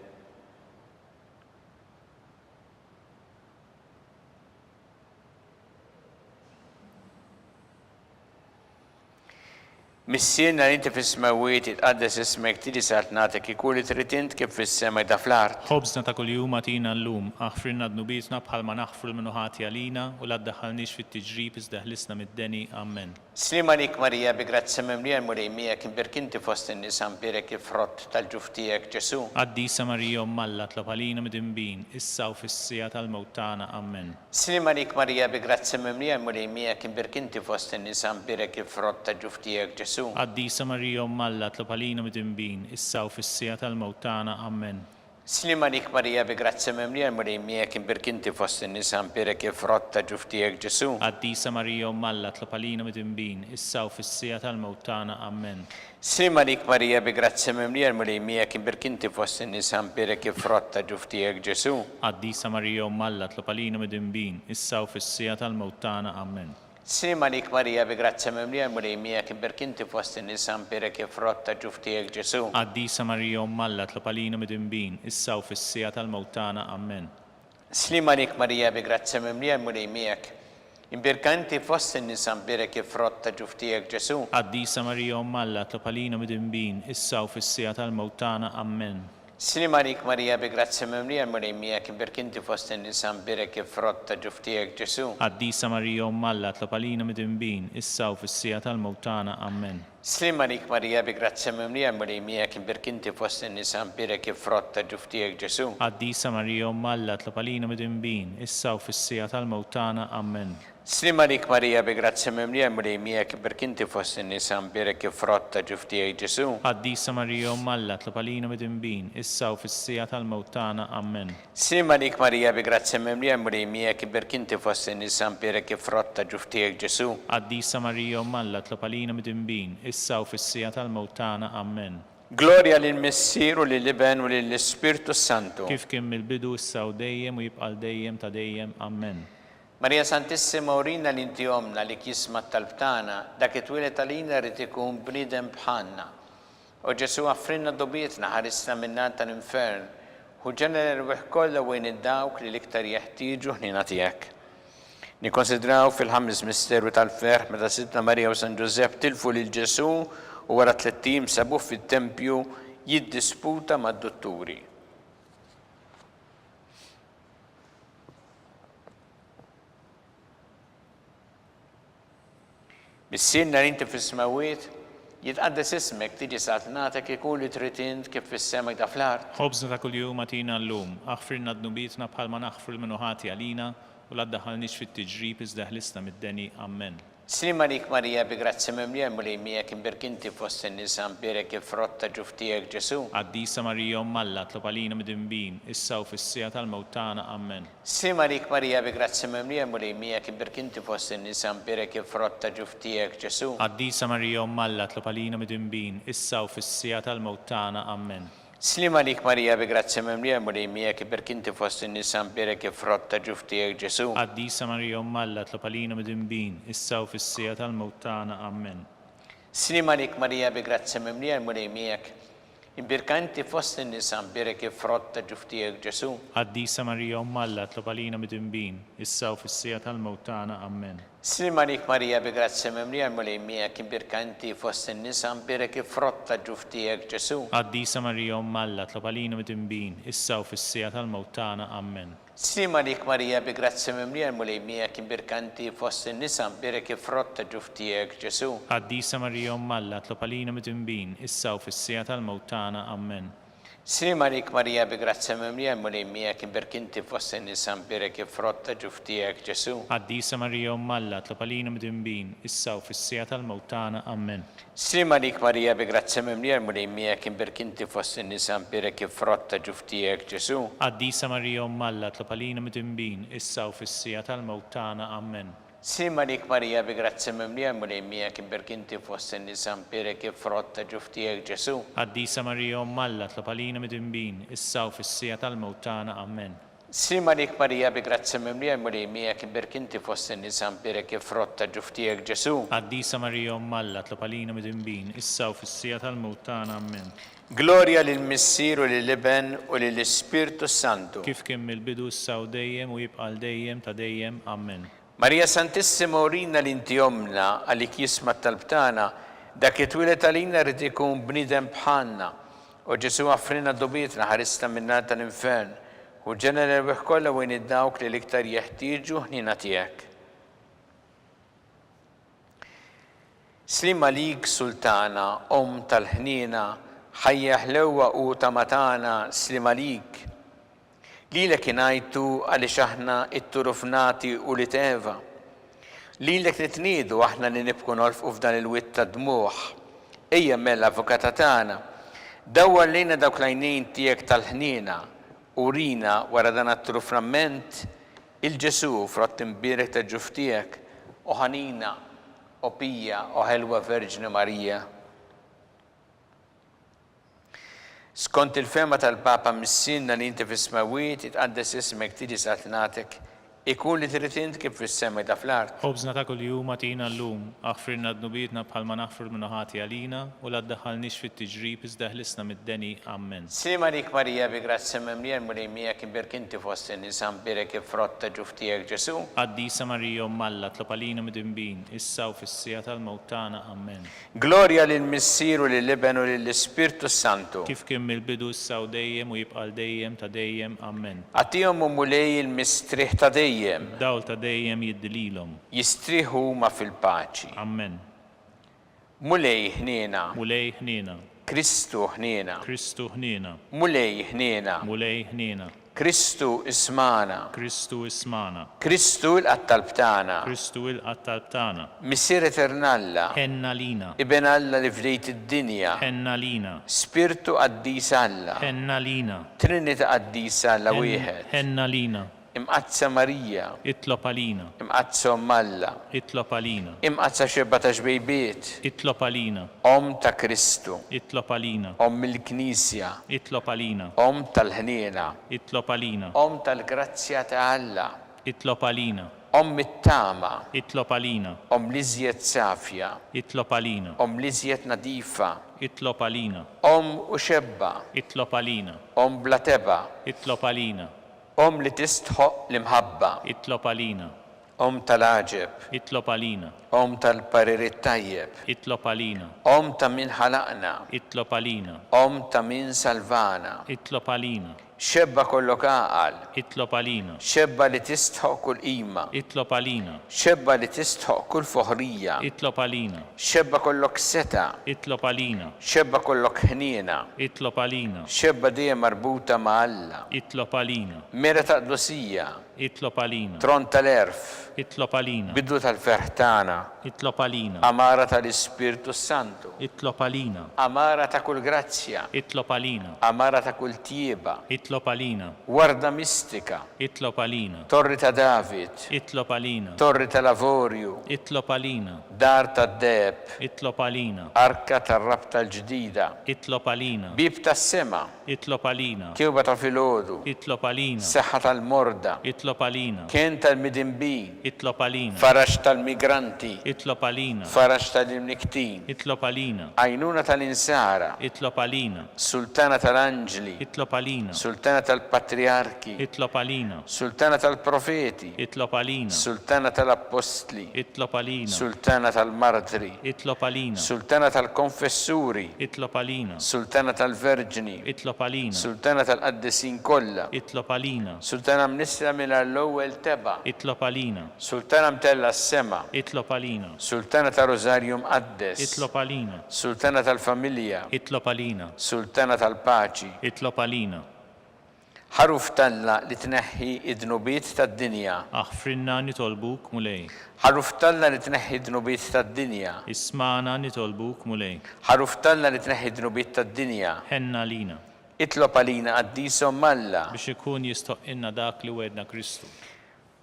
Missierna li inti fis-smawiet itqaddes ismek tiġi sartnatek ikun li trid int kif fis-sema da fl-art. Ħobżna ta' kuljum għatina llum, aħfrinna d-nubitna bħalma naħfru l-minuħati għalina u la ddaħħalniex fit-tiġrib iżda ħlisna mid-deni. Amen. Slima lik Marija bi grazzja mimlija l-mulej miegħek, imbirkinti fost in-nisa mbirek il-frott tal-ġuf tiegħek Ġesu. Qaddisa Marija Umm Alla, tlopalina midinbin, issa u fis-sija tal-mewt tagħna. Amen. Slima lik Marija bi grazzja mimlija l-mulej miegħek, imbirkinti fost in-nisa mbirek il-frott tal-ġuf tiegħek Ġesu. Qaddisa Marija Umm Alla, tlopalina midinbin, issa u fis-sija tal-mewt tagħna. Amen. Slima lik Marija bi grazzja mimlija l-mulej miegħek, imbirkinti fost in-nisa mbirek il-frott tal-ġuf tiegħek Ġesu. Qaddisa Marija Umm Alla, tlopalina midinbin, issa u fis-sija tal-mewt tagħna. Amen. Slima lik Marija bi grazzja mimlija l-mulej miegħek, imbirkinti fost in-nisa mbirek il-frott tal-ġuf tiegħek Ġesu. Qaddisa Marija Umm Alla, tlopalina midinbin, issa u fis-sija tal-mewt tagħna. Amen. Slima lik Marija bi grazzja mimlija l-mulej miegħek, imbirkinti fost in-nisa mbirek il-frott tal-ġuf tiegħek Ġesu. Qaddisa Marija Umm Alla, tlopalina midinbin, issa u fis-sija tal-mewt tagħna. Amen. Slima lik Marija bi grazzja mimlija l-mulej miegħek, imbirkanti fost in-nisa mbirek il-frott tal-ġuf tiegħek Ġesu. Qaddisa Marija Umm Alla, tlopalina midinbin, issa u fis-sija tal-mewt tagħna. Amen. Slima lik Marija bi grazzja mimlija l-mulej miegħek, imbirkinti fost in-nisa mbirek il-frott tal-ġuf tiegħek Ġesu. Qaddisa Marija Umm Alla, tlopalina midinbin, issa u fis-sija tal-mewt tagħna. Amen. Slima lik Marija bi grazzja mimlija l-mulej miegħek, imbirkinti fost in-nisa mbirek il-frott tal-ġuf tiegħek Ġesu. Qaddisa Marija Umm Alla, tlopalina midinbin, issa u fis-sija tal-mewt tagħna. Amen. Slima lik Marija bi grazzja mimlija l-mulej miegħek, imbirkinti fost in-nisa mbirek il-frott tal-ġuf tiegħek Ġesu. Qaddisa Marija Umm Alla, tlopalina midinbin, issa u fis-sija tal-mewt tagħna. Amen. Slima lik Marija bi grazzja mimlija l-mulej miegħek, imbirkinti fost in-nisa mbirek il-frott tal-ġuf tiegħek Ġesu. Qaddisa Marija Umm Alla, tlopalina midinbin, issa u fis-sija tal-mewt tagħna. Amen. Gloria lill-Missir u lill-Iben u lill-Ispirtu Santu. Kif kien mill-bidu issa u dejjem u jibqa' dejjem ta' dejjem. Amen. Marija Santissima urina l-inti omna li kisma tal-btana, dak it-twilet għalina rrit ikun bnidem bħalna. U Ġesu għafrinna dobietna ħarissa minnar tal-infern, u ġenera l-wih kolla u id-dawk li l-iktar jeħtieġu ħnina tiegħek. Nikkonsidraw fil-ħames misteru tal-ferħ meta sitna Marija u San Giuseppe tilfu lil Ġesu u wara 3 tim sabuh fit-tempju jiddisputa mad-dotturi. Missierna li inti fis-smawiet jitqaddes ismek tiġi sartnatek ikun li trid int kif fis-sema da fl-art. Ħobżna ta' kuljum għatina llum, aħfrinna d-nubitna bħalma naħfru l-minuħati għalina u la ddaħħalniex fit-tiġrib iżda ħlisna mid-deni. Amen. Slima lik Marija bi grazzja mimlija l-mulej miegħek, imbirkinti fost in-nisa mbirek il-frott tal-ġuf tiegħek Ġesu. Qaddisa Marija Umm Alla, tlopalina midinbin, issa u fis-sija tal-mewt tagħna. Amen. Slima lik Marija bi grazzja mimlija l-mulej miegħek, imbirkinti fost in-nisa mbirek il-frott tal-ġuf tiegħek Ġesu. Qaddisa Marija Umm Alla, tlopalina midinbin, issa u fis-sija tal-mewt tagħna. Amen. Slima lik Marija bi grazzi memlija mulejmija kiberk inti fost in-nisa mberek frott ta' ġuf tiegħek Ġesu. Qaddisa Marija Alla tlob għalina midinbin, issa u fis-sija tal-mewt tagħna. Amen. Slima lik Marija bi grazzi memlija mulejmija imbirkanti fost in-nisa mberek frott ta' ġuf tiegħek Ġesu. Qaddisa Marija Alla tlob għalina midinbin, issa u fis-sija tal-mewt tagħna. Amen. Slima lik Marija bi grazzi memlija mulejmija imbirkanti fost in-nisa mberek frott ta' ġuf tiegħek Ġesu. Qaddisa Marija Alla tlob għalina midinbin, issa u fis-sija tal-mewt tagħna. Amen. Slima lik Marija bi grazzi memlija mulejmija imbirkanti fost in-nisa mberek frott ta' ġuf tiegħek Ġesu. Qaddisa Marija Alla tlob għalina midinbin, issa u fis-sija tal-mewt tagħna. Amen. Slima lik Marija bi grazzi memlija mulejmija imbirkanti fost in-nisa mberek frott ta' ġuf tiegħek Ġesu. Qaddisa Marija Alla tlob għalina midinbin, issa u fis-sija tal-mewt tagħna. Amen. Slima lik Marija bi grazzi memlija mulejmija imbirkanti fost in-nisa mberek frott ta' ġuf tiegħek Ġesu. Qaddisa Marija Alla tlob għalina midinbin, issa u fis-sija tal-mewt tagħna. Amen. Slima lik Marija bi grazzi memlija mulejmija imbirkanti fost in-nisa mberek frott ta' ġuf tiegħek Ġesu. Qaddisa Marija Alla tlob għalina midinbin, issa u fis-sija tal-mewt tagħna. Amen. Slima lik Marija bi grazzi memlija mulejmija imbirkanti fost in-nisa mberek frott ta' ġuf tiegħek Ġesu. Qaddisa Marija Alla tlob għalina midinbin, issa u fis-sija tal-mewt tagħna. Amen. Gloria lill-Missier u lill-Iben u lill-Ispirtu Santu. Kif kien mill-bidu issa u dejjem u jibqa' dejjem ta' dejjem. Amen. Marija Santissima urina l-inti omna għalik jisma talbtana dak itwilet għalina rrid ikun bniedem bħalna u Ġesu għaffrina d-dubietna ħarista minna tal-infern u ġena l-erbeħ kollha wejn id-dawk li l-iktar jeħtieġu ħnina tiegħek. Slima lik Sultana, tal-ħnina, ħajja ħlewwa u tamatana, slima lik. Lilek ingħajtu għaliex aħna it-turufnati u li teva. Lilek nitniedu aħna li nibku nolfqu f'dan il-witt ta' dmuħ. Ejja mella avukata tagħna, dawwar lejna dawk l-għajnejn tiegħek tal-ħnina u rina wara dan at-turuframent il-Ġesu frott imbierek ta' ġuf tiegħek u ħanina u pija u ħelwa Verġni Marija. Skont il-fema tal-Papa missinna li inti fis-smawiet itqaddes ismek tiġi satnatek ikun li trid int kif fis-sema da fl-art. Ħobżna ta' kuljum agħtina llum, aħfirna d-nubietna bħalma naħfru l-minuħati għalina u la ddaħħalniex fit-tiġrib iżda ħlisna mid-deni. Amen. Slima lik Marija bi grazzi memlija mulejmija imbirkanti fost in-nisa mberek frott ta' ġuf tiegħek Ġesu. Qaddisa Marija Alla tlob għalina midinbin, issa u fis-sija tal-mewt tagħna. Amen. Gloria lill-Missier u lill-Iben u lill-Ispirtu Santu. Kif kien mill-bidu issa u dejjem u jibqa' dejjem ta' dejjem. Amen. Għatihom mulej il-mistrieħ ta' dejjem. Dawl ta' dejjem jiddililhom. Jistrieħu ma fil-paċi. Amen. Mulej ħniena. Mulej ħniena. Kristu ħniena. Kristu ħniena. Mulej ħniena. Mulej ħniena. Kristu ismana. Kristu ismana. Kristu il-qattalb tagħna. Kristu il-qattalb tagħna. Missier Eternalla. Ħenna lina. Iben Alla li fdejt id-dinja. Ħenna lina. Spirtu qaddis Alla. Ħenna lina. Trinita qaddis Alla wieħed. Ħenna lina. Imqazza Marija. Itlob għalina. Imqazza Alla. Itlob għalina. Imqazza xebba ta' xbejbiet. Itlob għalina. Ta' Kristu. Itlob għalina. Il-Knisja. Itlob għalina. Tal-ħniena. Itlob għalina. Tal-grazzja ta' Alla. Itlob għalina. It-tama. Itlob għalina. Liżjed safja. Itlob għalina. Liżjed nadifa. Itlob għalina. U xebba. Itlob għalina. Bla teba. Itlob għalina. Li tistħoq l-imħabba. Itlob għalina. Tal-aġeb. Itlob għalina. Tal-pariri tajjeb. Itlob għalina. Ta' min ħalaqna. Itlob għalina. Ta' min salvana. Itlob għalina. Xebba kollok għaqal. Itlob għalina. Xebba li tistħoq kull qima. Itlob għalina. Xebba li tistħoq kull foħrija. Itlob għalina. Xebba kollok seta. Itlob għalina. Xebba kollok ħniena. Itlob għalina. Xebba dejjem marbuta ma' Alla. Itlob għalina. Mera ta' qdusija. Itlob għalina. Tron tal-erf, Itlob għalina. bidu tal-ferħ tagħna, Itlob għalina. amara tal-Ispirtu Santu, Itlob għalina. amara ta' kull grazzja, Itlob għalina. amara ta' kull tjieba, Itlob għalina. warda mistika, Itlob għalina. torri ta' David, Itlob għalina. torri tal-Avorju, Itlob għalina. dar tad-deb, Itlob għalina. arka tar-rabta l-ġdida, Itlob għalina. bib tas-sema, Itlob għalina. kewba ta' filgħodu, Itlob għalina. seħħa tal-morda, Itlob għalina. kien tal-midinbin, Itlob għalina. farax tal-migranti, Itlob għalina. farax tal-imniktin, Itlob għalina. għajnuna tal-insara, Itlob għalina. sultana tal-anġli, Itlob għalina. sultana tal-patriarki, Itlob għalina. sultana tal-profeti, Itlob għalina. sultana tal-apostli, Itlob għalina. sultana tal-martri, Itlob għalina. sultana tal-konfessuri, Itlob għalina. sultana tal-verġini, Itlob għalina. sultana tal-qaddisin kollha, Itlob għalina. sultana mnisra mill-ewwel teba, Itlob għalina. sultana mtella s-sema, Itlob għalina. sultana tal-Rożarju mqaddes, Itlob għalina. sultana tal-familja, Itlob għalina. sultana tal-paċi, Itlob għalina. ħaruf talla li tneħħi id-dnubiet tad-dinja, Aħfrinna nitolbuk mulej. ħaruf talla li tneħħi id-dnubiet tad-dinja, Ismana nitolbuk mulej. ħaruf talla li tneħħi id-dnubiet tad-dinja, Ħenna lina. itlob għalina għaddisom malla, Biex ikun jistoqinna dak li wedna Kristu.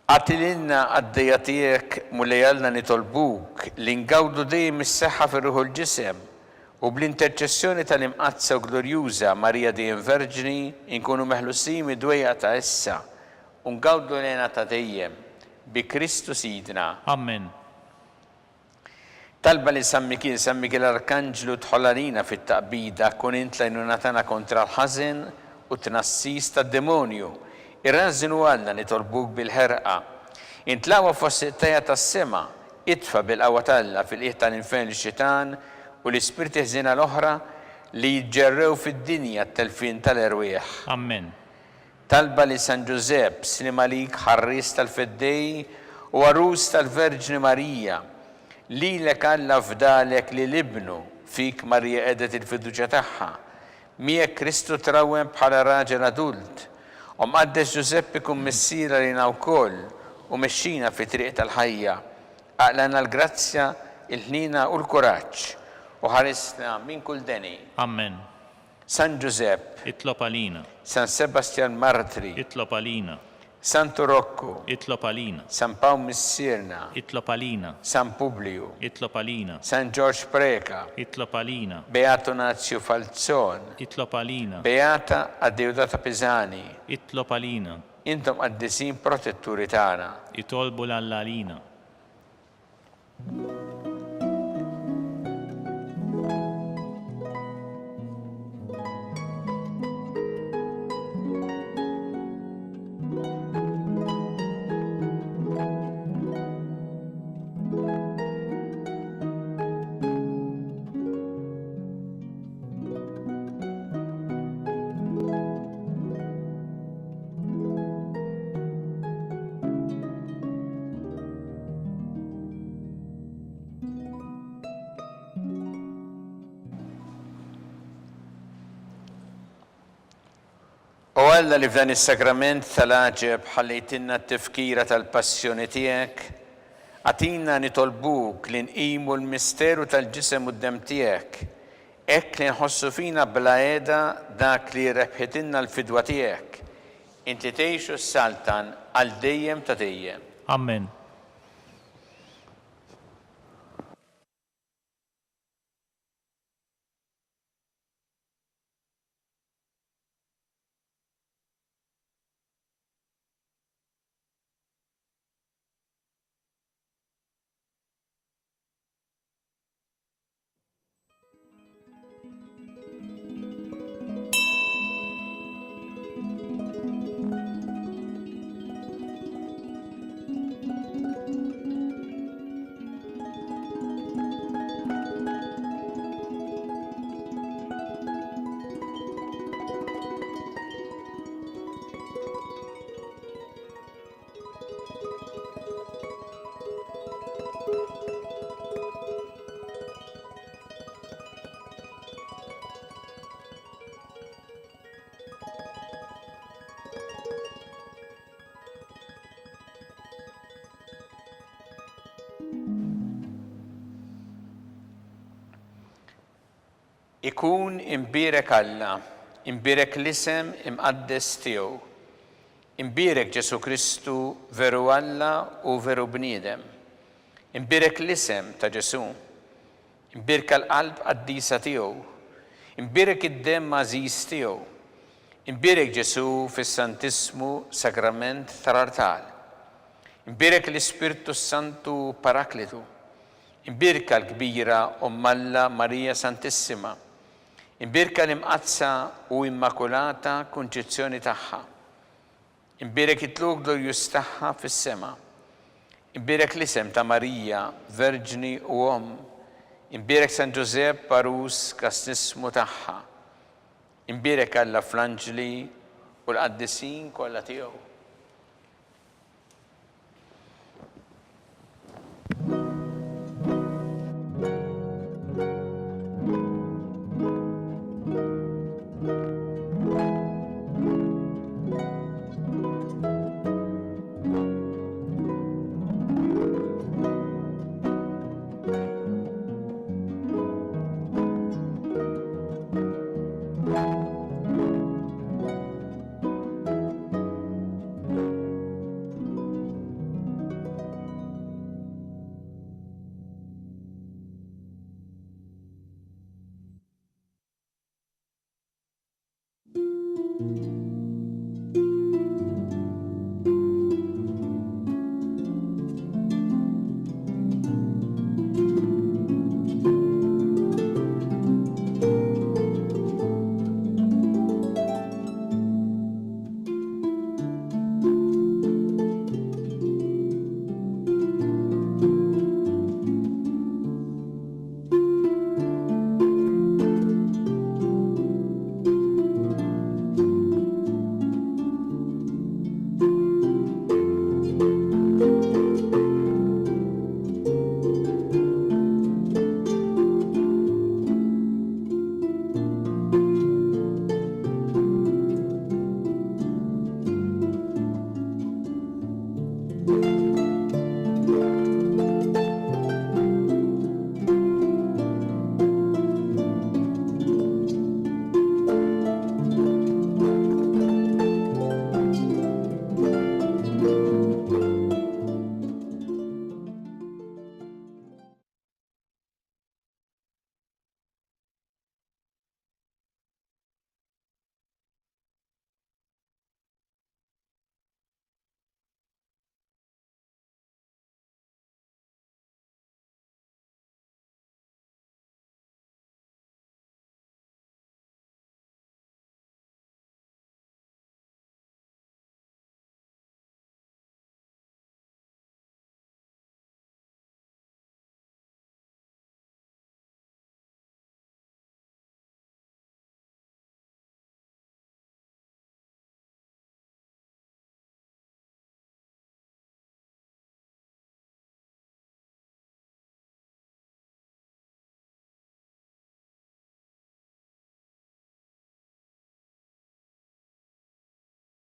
għatilinna għaddejja tiegħek mulejjalna nitolbuk li ngawdu dejjem is-seħħa fir-ruħu l-ġisem u bl-interċessjoni tal-imqazza u glorjuża Marija dejjem Verġini inkunu meħlusin mid-dwejja ta' issa u ngawdu lejna ta' dejjem bi Kristu Sidna. Amen. Talba li San Mikil l-Arkanġlu tħollarina fit-taqbida kun int lejnuna tagħna kontra l-ħażin u tnassis tad-demonju. Irrażinu għalna nitolbuk bil-ħerqa. Intlawa fost it-tajja tas-sema, itfa bil-qawwa talla fil-qiegħ tal-infern ix-xitan u l-ispirti ħżiena l-oħra li jġerrew fid-dinja t-telfin tal-erwieħ. Amen. Talba li San Giuseppe Slimalik ħarris tal-feddej u għarus tal-Verġni Marija li lek Alla fdalek li libnu fik Marija edet il-fiduċa tagħha. Miegħek Kristu trawem bħala raġel adult. U mqaddes Giuseppe kun missiera lina wkoll u mexxina fi triq tal-ħajja. Aqlana l-grazzja, il-ħnina u l-kuraġġ u ħarisna minn kull deni. Amen. San Giuseppe, Itlob għalina. San Sebastian Martri, Itlob għalina. Santo Rocco, Itlob għalina. San Paul Missirna, Itlob għalina. San Publio, Itlob għalina. San George Preka, Itlob għalina. Beato Nazio Falzon, Itlob għalina. Beata Addeudata Pisani, Itlob għalina. intom qaddisin protetturi tagħna. Itolbu l-allalina. U Alla li f'dan is-sakrament tal-aġeb ħallejtinna t-tifkira tal-passjoni tiegħek, għatina nitolbuk li nqimu l-misteru tal-ġisem u d-dem tiegħek, hekk li nħossu fina bla qiegħda dak li rebħitilna l-fidwa tiegħek. Inti tgħixu s-saltan għal dejjem ta' dejjem. Amen. Ikun imbirek Alla, imbirek l-isem imqaddes tiegħu. Imbirek Ġesu Kristu veru Alla u veru bniedem. Imbirek l-isem ta' Ġesu. Imbirka l-qalb qaddisa tiegħu. Imbirek id-demm għażiż tiegħu. Imbirek Ġesu fis-Santismu Sagrament tal-Artal. Imbirek l-Ispirtu Santu Paraklitu. Imbirka l-kbira Alla Marija Santissima. Imbirka l-imqazza u immakulata kunċizzjoni tagħha. Imbirek it-tluk glorjus tagħha fis-sema. Imbirek l-isem ta' Marija, Verġni u Imbirek San Ġusepp Parus kasnismu tagħha. Imbirek Alla fl-anġli u l-qaddisin kollha tiegħu.